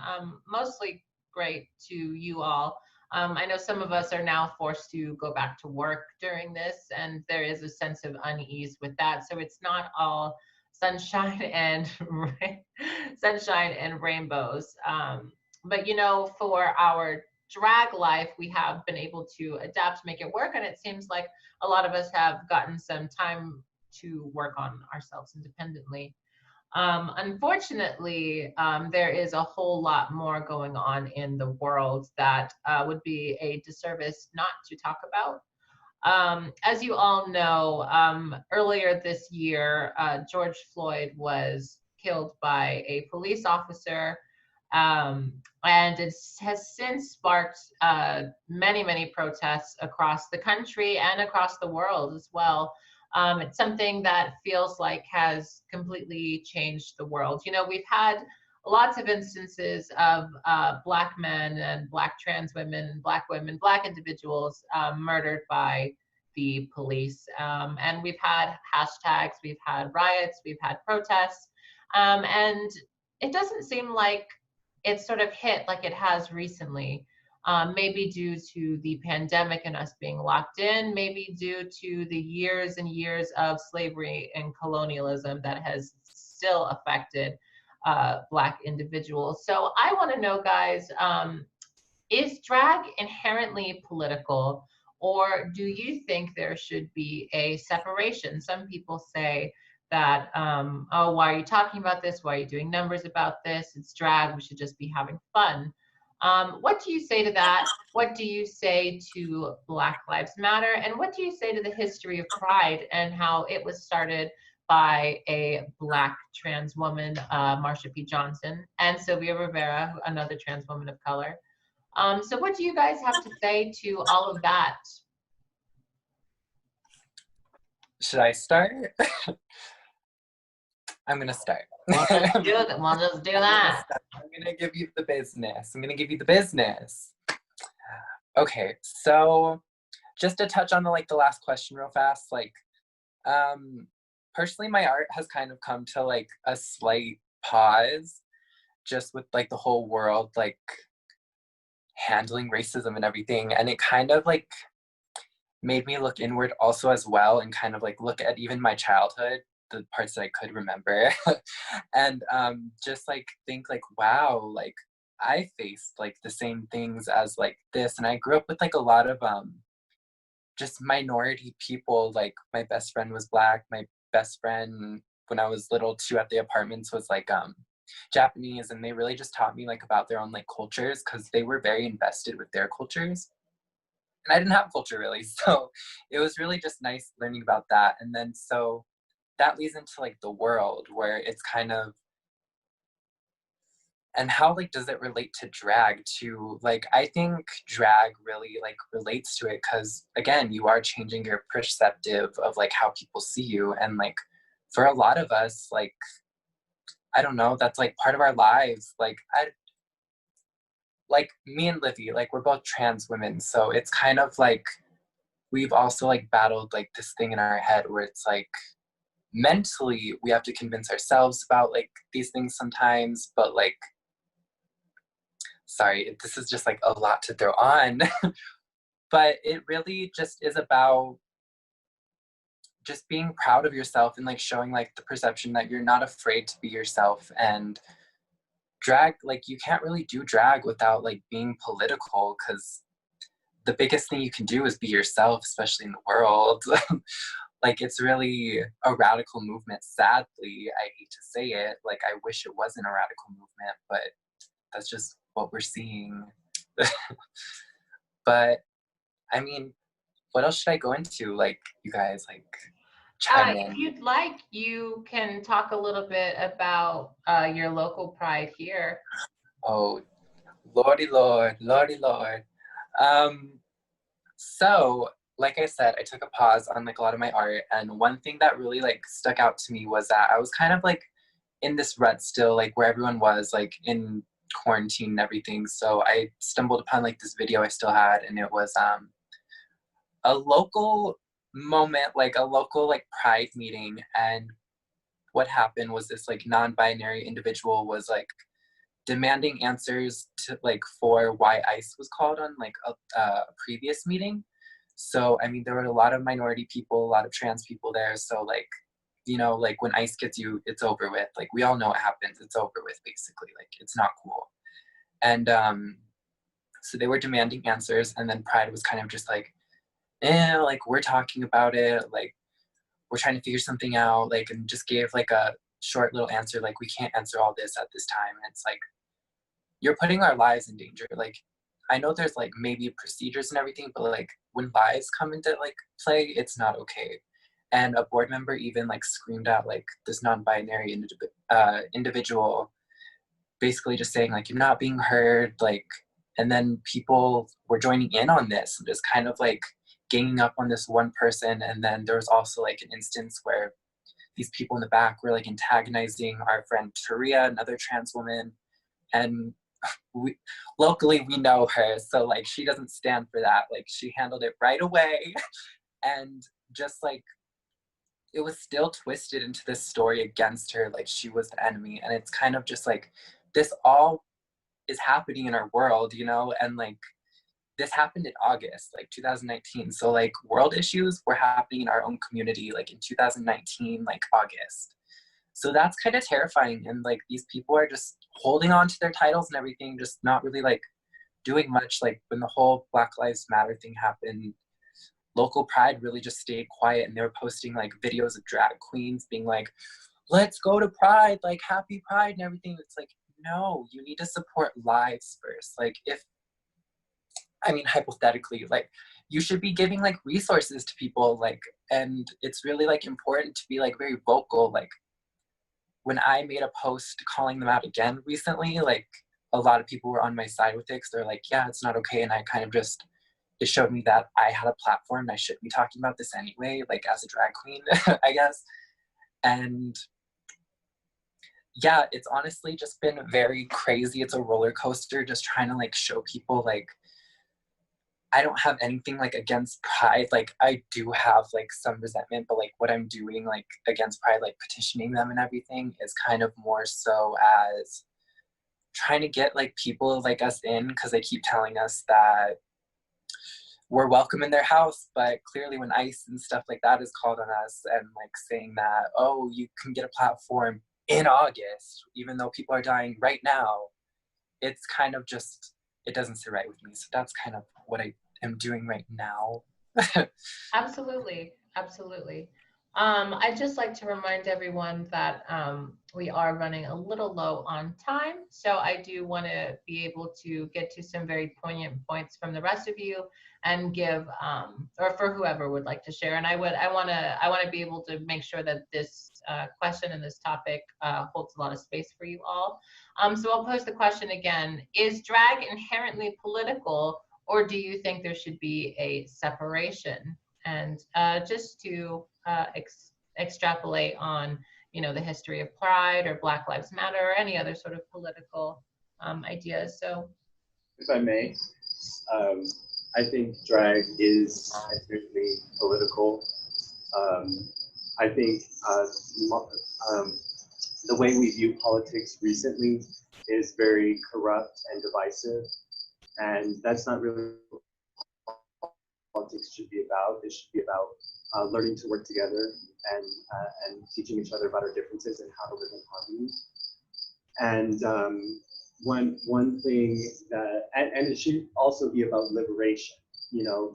mostly great to you all. I know some of us are now forced to go back to work during this, and there is a sense of unease with that. So it's not all sunshine and sunshine and rainbows. But for our drag life, we have been able to adapt, make it work, and it seems like a lot of us have gotten some time to work on ourselves independently. Unfortunately, there is a whole lot more going on in the world that would be a disservice not to talk about. As you all know, earlier this year, George Floyd was killed by a police officer, and it has since sparked many protests across the country and across the world as well. It's something that feels like has completely changed the world. We've had lots of instances of Black men and Black trans women, Black women, Black individuals murdered by the police. And we've had hashtags, we've had riots, we've had protests. And it doesn't seem like it's sort of hit like it has recently. Maybe due to the pandemic and us being locked in, maybe due to the years and years of slavery and colonialism that has still affected Black individuals. So I want to know, guys, is drag inherently political, or do you think there should be a separation? Some people say that, oh, why are you talking about this? Why are you doing numbers about this? It's drag, we should just be having fun. What do you say to that? What do you say to Black Lives Matter? And what do you say to the history of Pride and how it was started by a Black trans woman, Marsha P. Johnson, and Sylvia Rivera, another trans woman of color? So what do you guys have to say to all of that? Should I start? I'm gonna start. We'll just do that. I'm gonna give you the business. Okay, so just to touch on the last question real fast, personally my art has kind of come to a slight pause, just with the whole world handling racism and everything, and it kind of made me look inward also as well, and kind of look at even my childhood, the parts that I could remember, and just think wow, I faced the same things as this, and I grew up with a lot of just minority people. My best friend was Black, my best friend when I was little too at the apartments was Japanese, and they really just taught me about their own cultures, because they were very invested with their cultures, and I didn't have culture really, so it was really just nice learning about that. And then so that leads into the world, where it's kind of, and how does it relate to drag too? I think drag really relates to it, because again, you are changing your perspective of how people see you, and for a lot of us, I don't know, that's part of our lives. Me and Livy, we're both trans women, so it's kind of we've also like battled like this thing in our head where it's like mentally we have to convince ourselves about like these things sometimes, but like, sorry, this is just like a lot to throw on. But it really just is about just being proud of yourself and like showing like the perception that you're not afraid to be yourself. And drag, like you can't really do drag without like being political, because the biggest thing you can do is be yourself, especially in the world. Like it's really a radical movement. Sadly, I hate to say it, like I wish it wasn't a radical movement, but that's just what we're seeing. But I mean, what else should I go into? Like, you guys, like, chime in. If you'd like, you can talk a little bit about your local pride here. Oh, lordy lord, lordy lord. So, like I said, I took a pause on like a lot of my art, and one thing that really like stuck out to me was that I was kind of like in this rut still, like where everyone was like in quarantine and everything. So I stumbled upon like this video I still had, and it was a local moment, like a local like pride meeting. And what happened was this like non-binary individual was like demanding answers to like for why ICE was called on like a previous meeting. So I mean, there were a lot of minority people, a lot of trans people there. So like, you know, like when ICE gets you, it's over with. Like we all know what happens. It's over with basically. Like it's not cool. And so they were demanding answers, and then Pride was kind of just like, like we're talking about it, like we're trying to figure something out, like, and just gave like a short little answer, like we can't answer all this at this time. And it's like, you're putting our lives in danger. Like I know there's like maybe procedures and everything, but like when lives come into like play, it's not okay. And a board member even like screamed out like this non-binary individual, basically just saying like you're not being heard, like, and then people were joining in on this and just kind of like ganging up on this one person. And then there was also like an instance where these people in the back were like antagonizing our friend Taria, another trans woman, and we locally we know her, so like she doesn't stand for that. Like she handled it right away. And just like it was still twisted into this story against her, like she was the enemy. And it's kind of just like this all is happening in our world, you know. And like this happened in August, like 2019. So like world issues were happening in our own community, like in 2019, like August. So that's kind of terrifying. And like these people are just holding on to their titles and everything, just not really like doing much. Like when the whole Black Lives Matter thing happened, local Pride really just stayed quiet, and they were posting like videos of drag queens being like, let's go to Pride, like happy Pride and everything. It's like, no, you need to support lives first. Like if, I mean, hypothetically, like you should be giving like resources to people, like, and it's really like important to be like very vocal. Like when I made a post calling them out again recently, like a lot of people were on my side with it, because they're like, yeah, it's not okay. And I kind of just, it showed me that I had a platform and I shouldn't be talking about this anyway, like as a drag queen, I guess. And yeah, it's honestly just been very crazy. It's a roller coaster, just trying to like show people like, I don't have anything like against Pride. Like I do have like some resentment, but like what I'm doing like against Pride, like petitioning them and everything, is kind of more so as trying to get like people like us in, because they keep telling us that we're welcome in their house, but clearly when ICE and stuff like that is called on us and like saying that, oh, you can get a platform in August, even though people are dying right now, it's kind of just, it doesn't sit right with me. So that's kind of what I am doing right now. Absolutely, absolutely. I'd just like to remind everyone that we are running a little low on time, so I do want to be able to get to some very poignant points from the rest of you and give, or for whoever would like to share. And I want to be able to make sure that this question and this topic holds a lot of space for you all. So I'll pose the question again: is drag inherently political, or do you think there should be a separation? And just to extrapolate on, you know, the history of Pride or Black Lives Matter or any other sort of political ideas. So, if I may, I think drag is inherently political. I think the way we view politics recently is very corrupt and divisive, and that's not really what politics should be about. It should be about learning to work together and teaching each other about our differences and how to live in harmony. And one thing that, and it should also be about liberation. You know,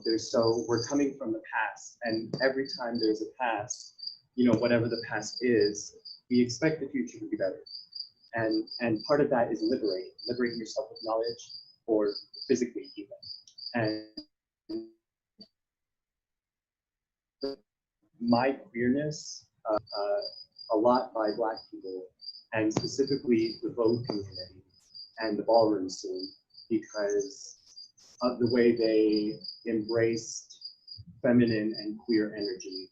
we're coming from the past, and every time there's a past, you know, whatever the past is, we expect the future to be better. And part of that is liberating yourself with knowledge, or physically even. And my queerness, a lot by Black people, and specifically the Vogue community and the ballroom scene, because of the way they embraced feminine and queer energy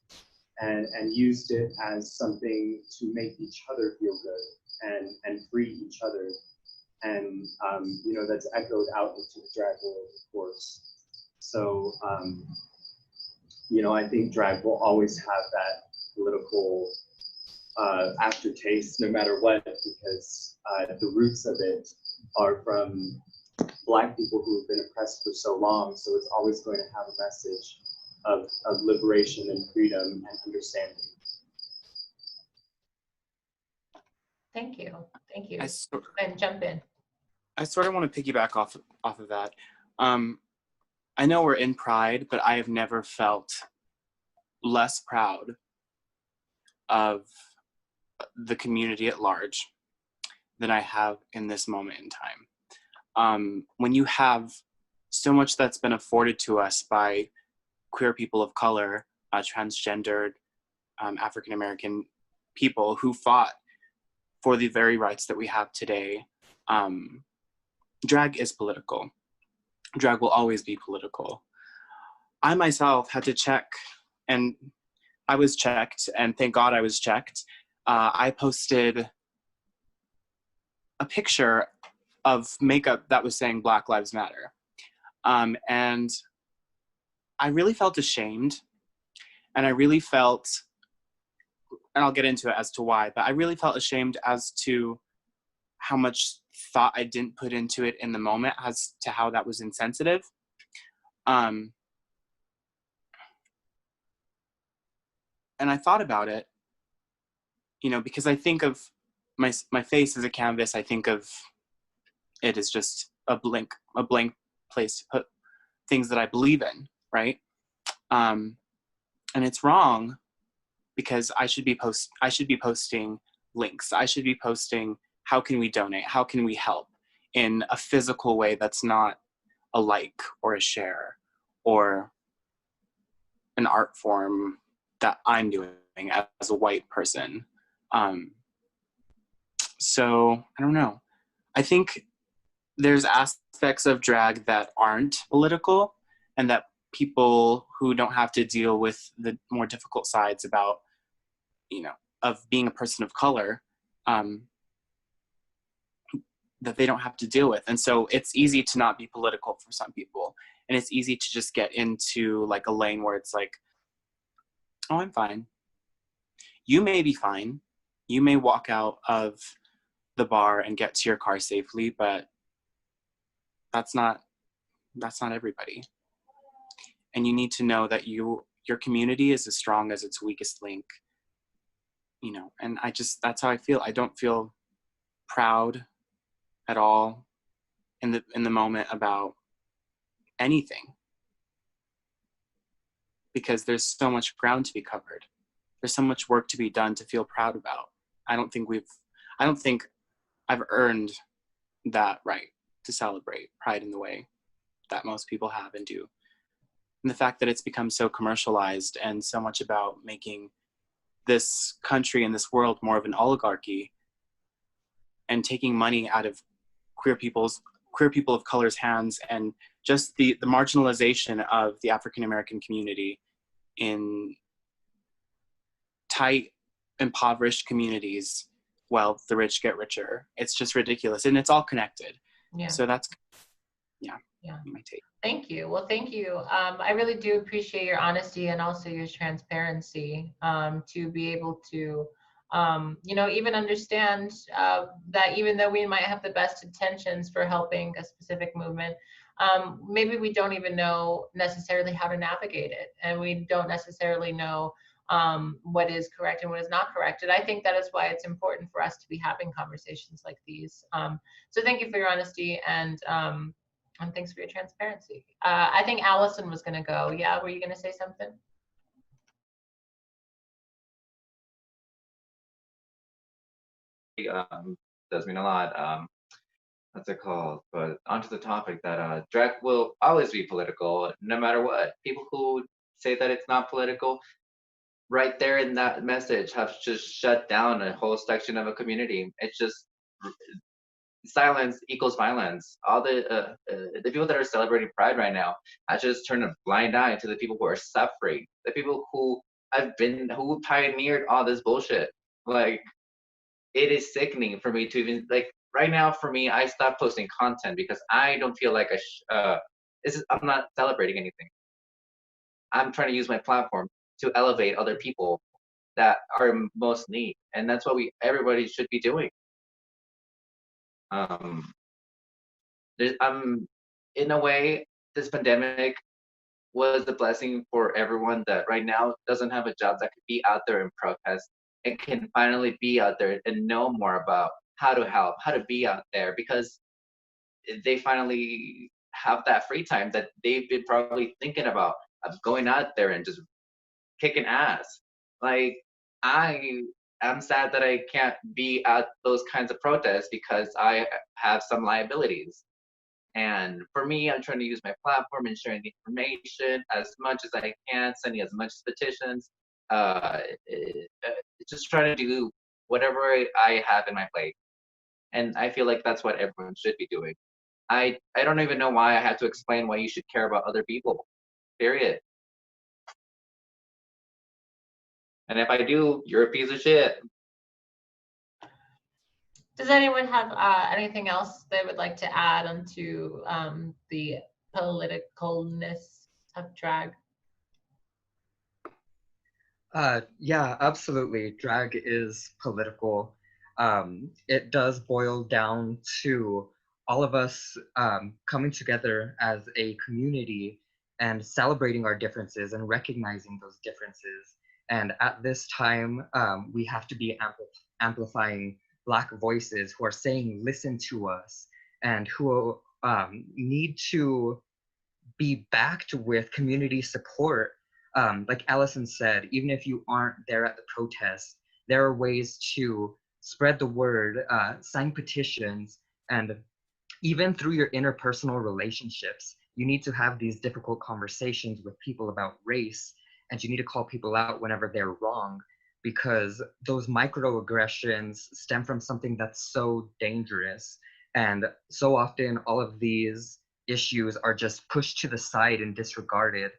and used it as something to make each other feel good and free each other. And, you know, that's echoed out into the drag world, of course. So, you know, I think drag will always have that political aftertaste no matter what, because the roots of it are from Black people who have been oppressed for so long. So it's always going to have a message of liberation and freedom and understanding. Thank you. Thank you. And jump in. I sort of want to piggyback off of that. I know we're in Pride, but I have never felt less proud of the community at large than I have in this moment in time. When you have so much that's been afforded to us by queer people of color, transgendered, African-American people who fought for the very rights that we have today, drag is political. Drag will always be political. I myself had to check, and I was checked, and thank God I was checked. I posted a picture of makeup that was saying Black Lives Matter. And I really felt ashamed, and I really felt, and I'll get into it as to why, but I really felt ashamed as to how much thought I didn't put into it in the moment as to how that was insensitive. And I thought about it, you know, because I think of my face as a canvas. I think of it as just a blank place to put things that I believe in, right? And it's wrong, because I should be posting links. I should be posting, how can we donate? How can we help in a physical way that's not a like or a share or an art form that I'm doing as a white person. So I don't know. I think there's aspects of drag that aren't political, and that people who don't have to deal with the more difficult sides about, you know, of being a person of color, that they don't have to deal with. And so it's easy to not be political for some people. And it's easy to just get into like a lane where it's like, oh, I'm fine. You may be fine. You may walk out of the bar and get to your car safely, but that's not everybody. And you need to know that your community is as strong as its weakest link, you know. And that's how I feel. I don't feel proud at all in the moment about anything, because there's so much ground to be covered. There's so much work to be done to feel proud about. I don't think I've earned that right to celebrate Pride in the way that most people have and do. And the fact that it's become so commercialized and so much about making this country and this world more of an oligarchy and taking money out of queer people of color's hands, and just the marginalization of the African-American community in tight, impoverished communities, while the rich get richer. It's just ridiculous, and it's all connected. Yeah. So that's, yeah. My take. Thank you. Well, thank you. I really do appreciate your honesty and also your transparency, to be able to, even understand that even though we might have the best intentions for helping a specific movement, maybe we don't even know necessarily how to navigate it, and we don't necessarily know what is correct and what is not correct. And I think that is why it's important for us to be having conversations like these. So thank you for your honesty, and thanks for your transparency. I think Allison was going to go. Yeah, were you going to say something? Does mean a lot. What's it called? But onto the topic that drag will always be political, no matter what. People who say that it's not political, right there in that message, have just shut down a whole section of a community. It's just silence equals violence. All the people that are celebrating Pride right now, I just turn a blind eye to the people who are suffering, the people who who pioneered all this bullshit. Like, it is sickening for me to even, like, right now for me, I stopped posting content because I don't feel like I'm not celebrating anything. I'm trying to use my platform to elevate other people that are in most need, and that's what everybody should be doing. In a way, this pandemic was a blessing for everyone that right now doesn't have a job, that could be out there and protest and can finally be out there and know more about how to help, how to be out there, because they finally have that free time that they've been probably thinking about, of going out there and just kicking ass. Like, I am sad that I can't be at those kinds of protests because I have some liabilities. And for me, I'm trying to use my platform and sharing the information as much as I can, sending as much petitions, just trying to do whatever I have in my plate. And I feel like that's what everyone should be doing. I don't even know why I have to explain why you should care about other people, period. And if I do, you're a piece of shit. Does anyone have anything else they would like to add onto the politicalness of drag? Yeah, absolutely. Drag is political. It does boil down to all of us coming together as a community and celebrating our differences and recognizing those differences. And at this time, we have to be amplifying Black voices who are saying, listen to us, and who need to be backed with community support. Like Allison said, even if you aren't there at the protest, there are ways to spread the word, sign petitions, and even through your interpersonal relationships, you need to have these difficult conversations with people about race, and you need to call people out whenever they're wrong, because those microaggressions stem from something that's so dangerous. And so often all of these issues are just pushed to the side and disregarded.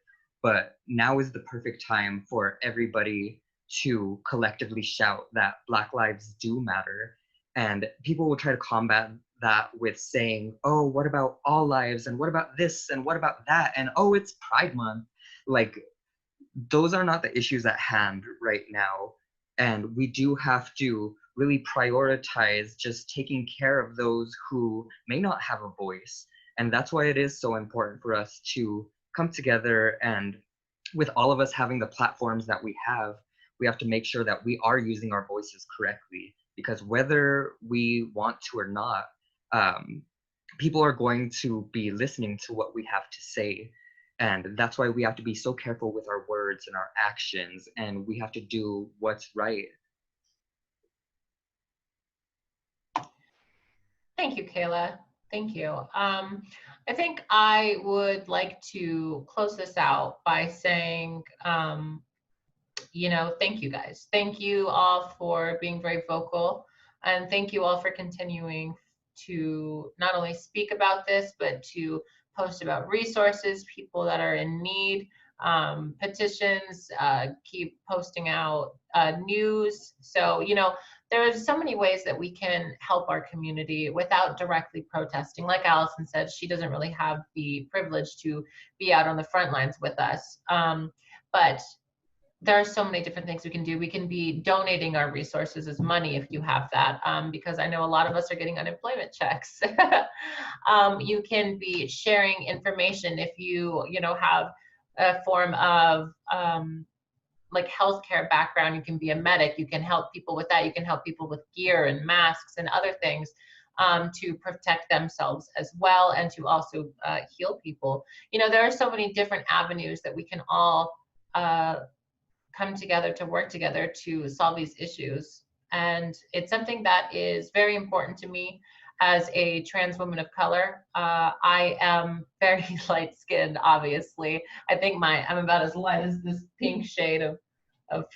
But now is the perfect time for everybody to collectively shout that Black lives do matter. And people will try to combat that with saying, oh, what about all lives? And what about this? And what about that? And oh, it's Pride Month. Like, those are not the issues at hand right now. And we do have to really prioritize just taking care of those who may not have a voice. And that's why it is so important for us to come together, and with all of us having the platforms that we have to make sure that we are using our voices correctly, because whether we want to or not, people are going to be listening to what we have to say. And that's why we have to be so careful with our words and our actions, and we have to do what's right. Thank you, Kayla. Thank you. I think I would like to close this out by saying, thank you guys. Thank you all for being very vocal, and thank you all for continuing to not only speak about this, but to post about resources, people that are in need, petitions, keep posting out news. So, there are so many ways that we can help our community without directly protesting. Like Allison said, she doesn't really have the privilege to be out on the front lines with us. But there are so many different things we can do. We can be donating our resources as money if you have that, because I know a lot of us are getting unemployment checks. You can be sharing information if you have a form of like healthcare background. You can be a medic. You can help people with that. You can help people with gear and masks and other things to protect themselves as well, and to also heal people. There are so many different avenues that we can all come together to work together to solve these issues. And it's something that is very important to me as a trans woman of color. I am very light skinned, obviously. I think I'm about as light as this pink shade of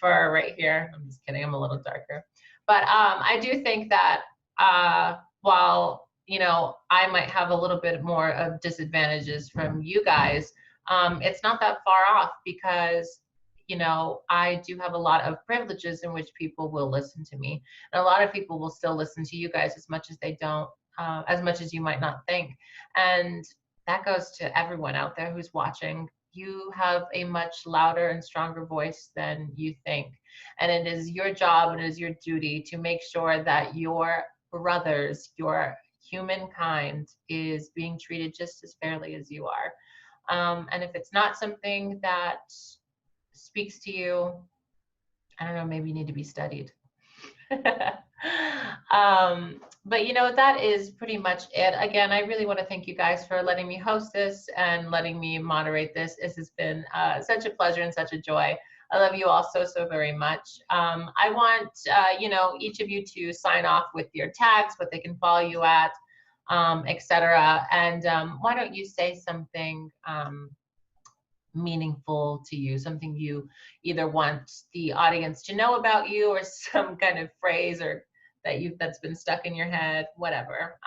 fur right here. I'm just kidding, I'm a little darker. But I do think that while, I might have a little bit more of disadvantages from you guys, it's not that far off, because I do have a lot of privileges in which people will listen to me. And a lot of people will still listen to you guys as much as they don't, as much as you might not think. And that goes to everyone out there who's watching. You have a much louder and stronger voice than you think. And it is your job, and it is your duty to make sure that your brothers, your humankind, is being treated just as fairly as you are. And if it's not something that speaks to you, I don't know, maybe you need to be studied. But that is pretty much it. Again, I really want to thank you guys for letting me host this and letting me moderate this. This has been such a pleasure and such a joy. I love you all so, so very much. I want, each of you to sign off with your tags, what they can follow you at, etc. And why don't you say something meaningful to you, something you either want the audience to know about you, or some kind of phrase or that's been stuck in your head, whatever.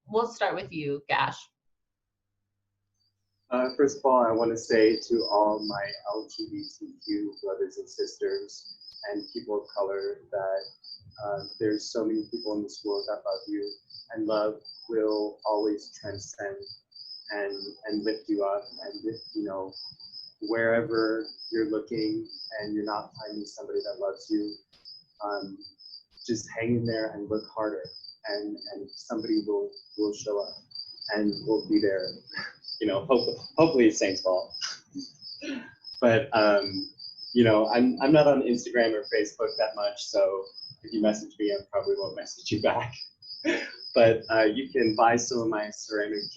We'll start with you, Gash. First of all, I want to say to all my LGBTQ brothers and sisters and people of color that there's so many people in this world that love you, and love will always transcend and lift you up. And wherever you're looking and you're not finding somebody that loves you, just hang in there and look harder, and somebody will show up and we'll be there. Hopefully it's Saint's fault. But I'm not on Instagram or Facebook that much, so if you message me, I probably won't message you back. But you can buy some of my ceramic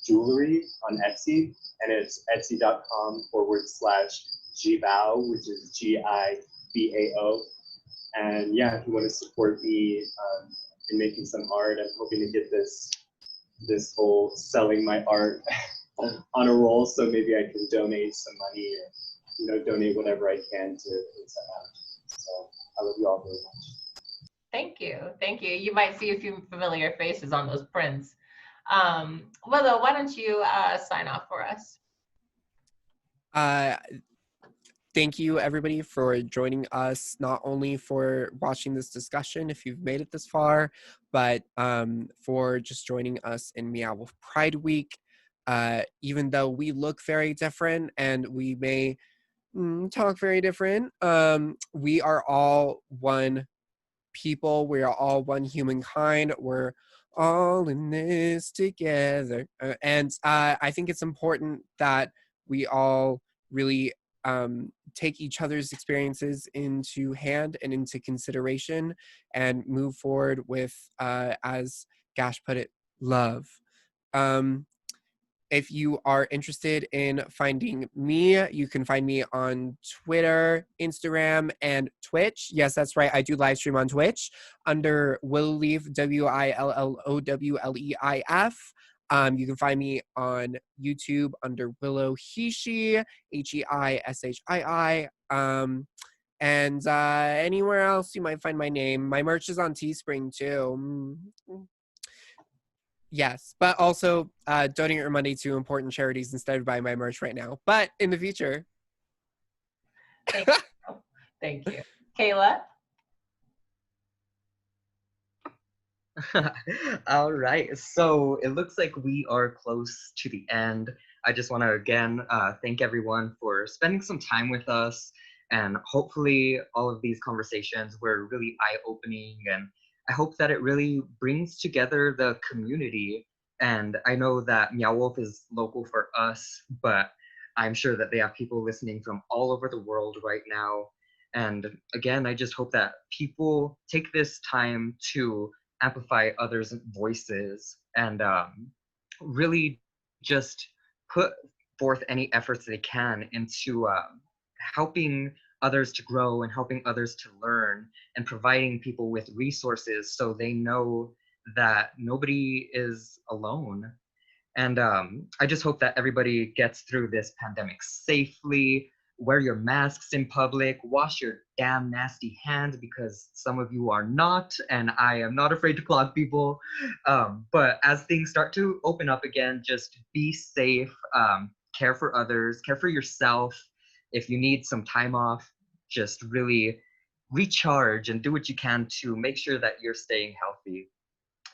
jewelry on Etsy, and it's etsy.com/Gibao, which is GIBAO. And yeah, if you want to support me in making some art, I'm hoping to get this whole selling my art on a roll, so maybe I can donate some money, or donate whatever I can to things like that. So I love you all very much. Thank you. You might see a few familiar faces on those prints. Willow, why don't you sign off for us? Thank you, everybody, for joining us, not only for watching this discussion, if you've made it this far, but for just joining us in Meow Wolf Pride Week. Even though we look very different and we may talk very different, we are all one people. We are all one humankind. We're all in this together. And I think it's important that we all really take each other's experiences into hand and into consideration, and move forward with, as Gash put it, love. If you are interested in finding me, you can find me on Twitter, Instagram, and Twitch. Yes, that's right. I do live stream on Twitch under Willowleaf, WILLOWLEIF. You can find me on YouTube under Willow Hishi, HEISHII. And anywhere else you might find my name. My merch is on Teespring too. Yes, but also donate your money to important charities instead of buying my merch right now. But in the future. Thank you. Kayla? All right, so it looks like we are close to the end. I just want to again thank everyone for spending some time with us, and hopefully all of these conversations were really eye-opening, and I hope that it really brings together the community. And I know that Meow Wolf is local for us, but I'm sure that they have people listening from all over the world right now. And again, I just hope that people take this time to amplify others' voices and really just put forth any efforts they can into helping others to grow and helping others to learn and providing people with resources so they know that nobody is alone. And I just hope that everybody gets through this pandemic safely. Wear your masks in public, wash your damn nasty hands because some of you are not, and I am not afraid to clog people. But as things start to open up again, just be safe, care for others, care for yourself. If you need some time off, just really recharge and do what you can to make sure that you're staying healthy.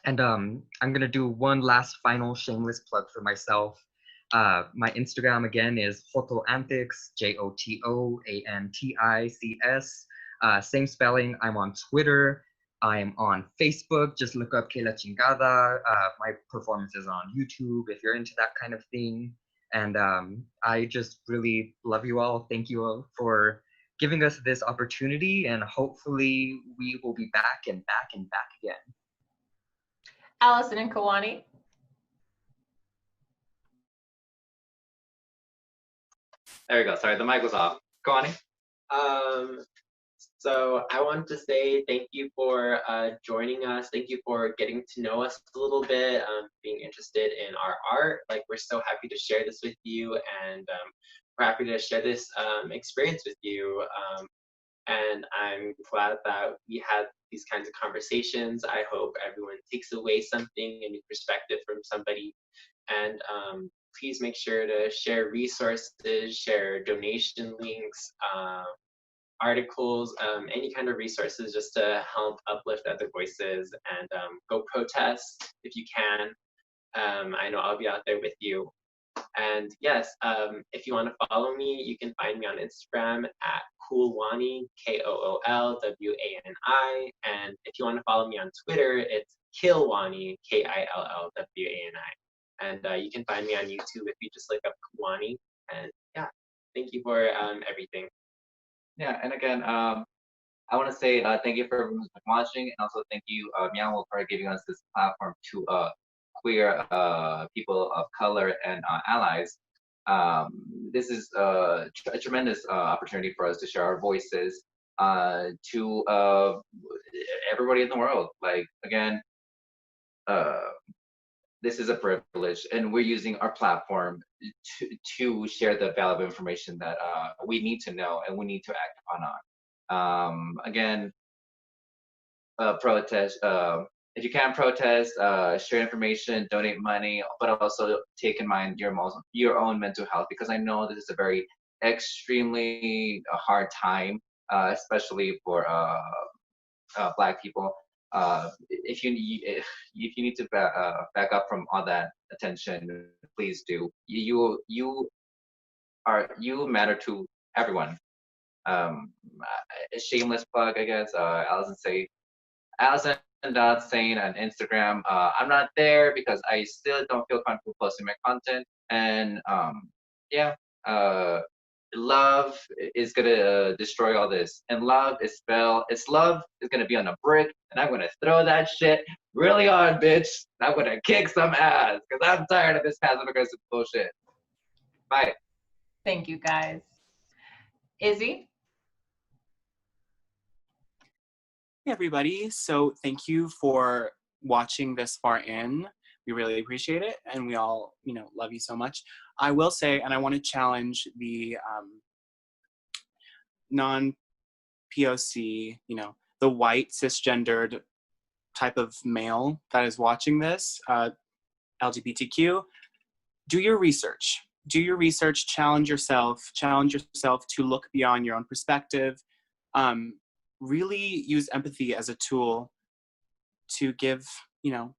And I'm gonna do one last final shameless plug for myself. My Instagram again is Jotoantics, Jotoantics. Same spelling. I'm on Twitter. I'm on Facebook. Just look up Que La Chingada. My performances on YouTube if you're into that kind of thing. And I just really love you all. Thank you all for giving us this opportunity, and hopefully we will be back and back and back again. Allison and Kawani. There we go. Sorry, the mic was off. Go on. So I wanted to say thank you for joining us. Thank you for getting to know us a little bit, being interested in our art. Like, we're so happy to share this with you, and we're happy to share this experience with you. And I'm glad that we had these kinds of conversations. I hope everyone takes away something, a new perspective from somebody. And please make sure to share resources, share donation links, articles, any kind of resources just to help uplift other voices, and go protest if you can. I know I'll be out there with you. And yes, if you want to follow me, you can find me on Instagram at Koolwani, Koolwani. And if you want to follow me on Twitter, it's Killwani, Killwani. And you can find me on YouTube if you just look up Koolwani. And yeah, thank you for everything. Yeah, and again, I want to say thank you for everyone who's been watching, and also thank you, Meow, for giving us this platform to queer people of color and allies. This is a tremendous opportunity for us to share our voices to everybody in the world. Like, again, this is a privilege, and we're using our platform to share the valuable information that we need to know and we need to act upon. Again, protest. If you can protest, share information, donate money, but also take in mind your own mental health, because I know this is a very extremely hard time, especially for Black people. If you need to back up from all that attention, please do. You matter to everyone. A shameless plug, I guess. Allison Saying on Instagram. I'm not there because I still don't feel comfortable posting my content. And yeah, love is gonna destroy all this. And love is gonna be on a brick, and I'm gonna throw that shit really hard, bitch. I'm gonna kick some ass because I'm tired of this passive aggressive bullshit. Bye. Thank you, guys. Izzy? Hey everybody, so thank you for watching this far in. We really appreciate it, and we all, love you so much. I will say, and I want to challenge the non-POC, the white cisgendered type of male that is watching this, LGBTQ. Do your research. Do your research. Challenge yourself. Challenge yourself to look beyond your own perspective. Really use empathy as a tool to give you know,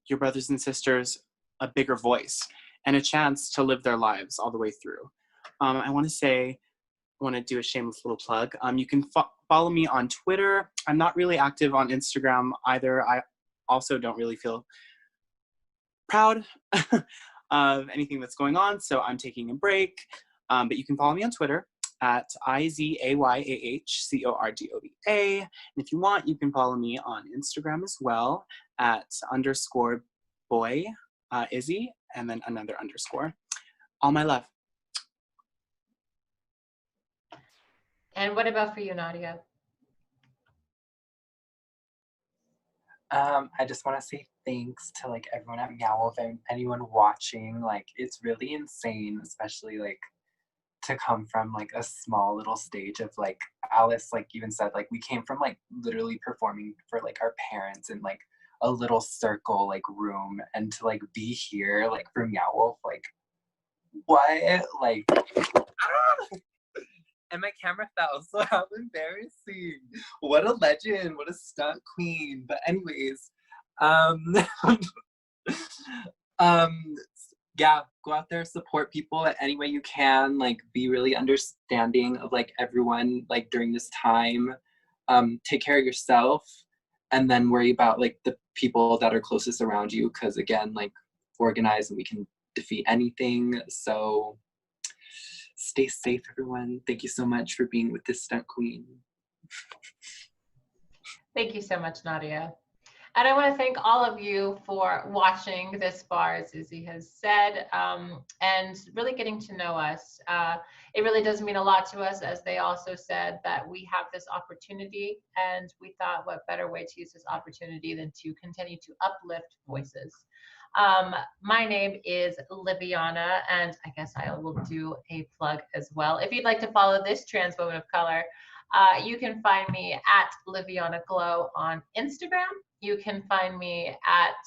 your brothers and sisters a bigger voice and a chance to live their lives all the way through. I want to do a shameless little plug. You can follow me on Twitter. I'm not really active on Instagram either. I also don't really feel proud of anything that's going on, so I'm taking a break. But you can follow me on Twitter at IZAYAHCORDOVA. And if you want, you can follow me on Instagram as well at _boy Izzy, and then another underscore. All my love. And what about for you, Nadia? I just want to say thanks to like everyone at Meow and anyone watching. Like, it's really insane, especially like to come from like a small little stage of like Alice like even said, like we came from like literally performing for like our parents in like a little circle like room, and to like be here like for Meow Wolf, like what, like and my camera fell, so how embarrassing. What a legend, what a stunt queen. But anyways, yeah, go out there, support people any way you can, like be really understanding of like everyone like during this time. Take care of yourself, and then worry about like the people that are closest around you, because again, like organize and we can defeat anything. So stay safe, everyone. Thank you so much for being with this stunt queen. Thank you so much, Nadia. And I want to thank all of you for watching this far, as Izzy has said, and really getting to know us. It really does mean a lot to us, as they also said, that we have this opportunity, and we thought what better way to use this opportunity than to continue to uplift voices. My name is Liviana, and I guess I will do a plug as well. If you'd like to follow this trans woman of color, you can find me at Liviana Glow on Instagram. You can find me at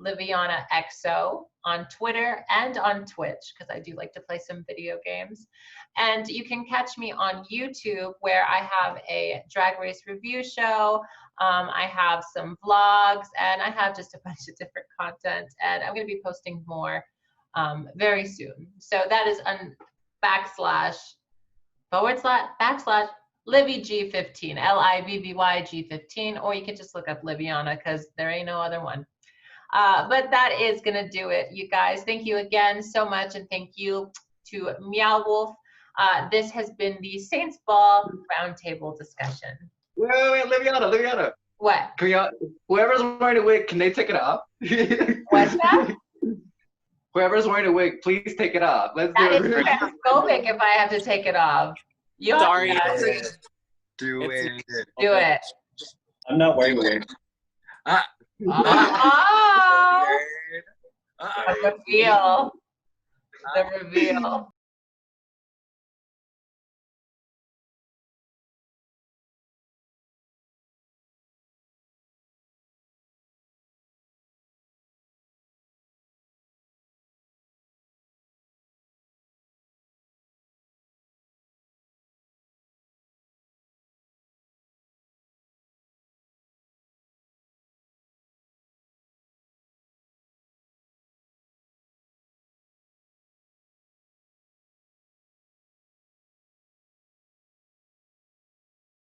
Liviana XO on Twitter and on Twitch, because I do like to play some video games. And you can catch me on YouTube, where I have a drag race review show. I have some vlogs, and I have just a bunch of different content, and I'm going to be posting more very soon. So that is // LivvyG15, LIVVYG15, or you can just look up Liviana, because there ain't no other one. But that is gonna do it, you guys. Thank you again so much, and thank you to Meow Wolf. This has been the Saints Ball Roundtable discussion. Wait, Liviana. What? Can y'all, whoever's wearing a wig, can they take it off? What's that? Whoever's wearing a wig, please take it off. Let's do That it. is transphobic if I have to take it off. You Sorry. Do it. do it. I'm not wearing a wig. Oh, the reveal. The reveal.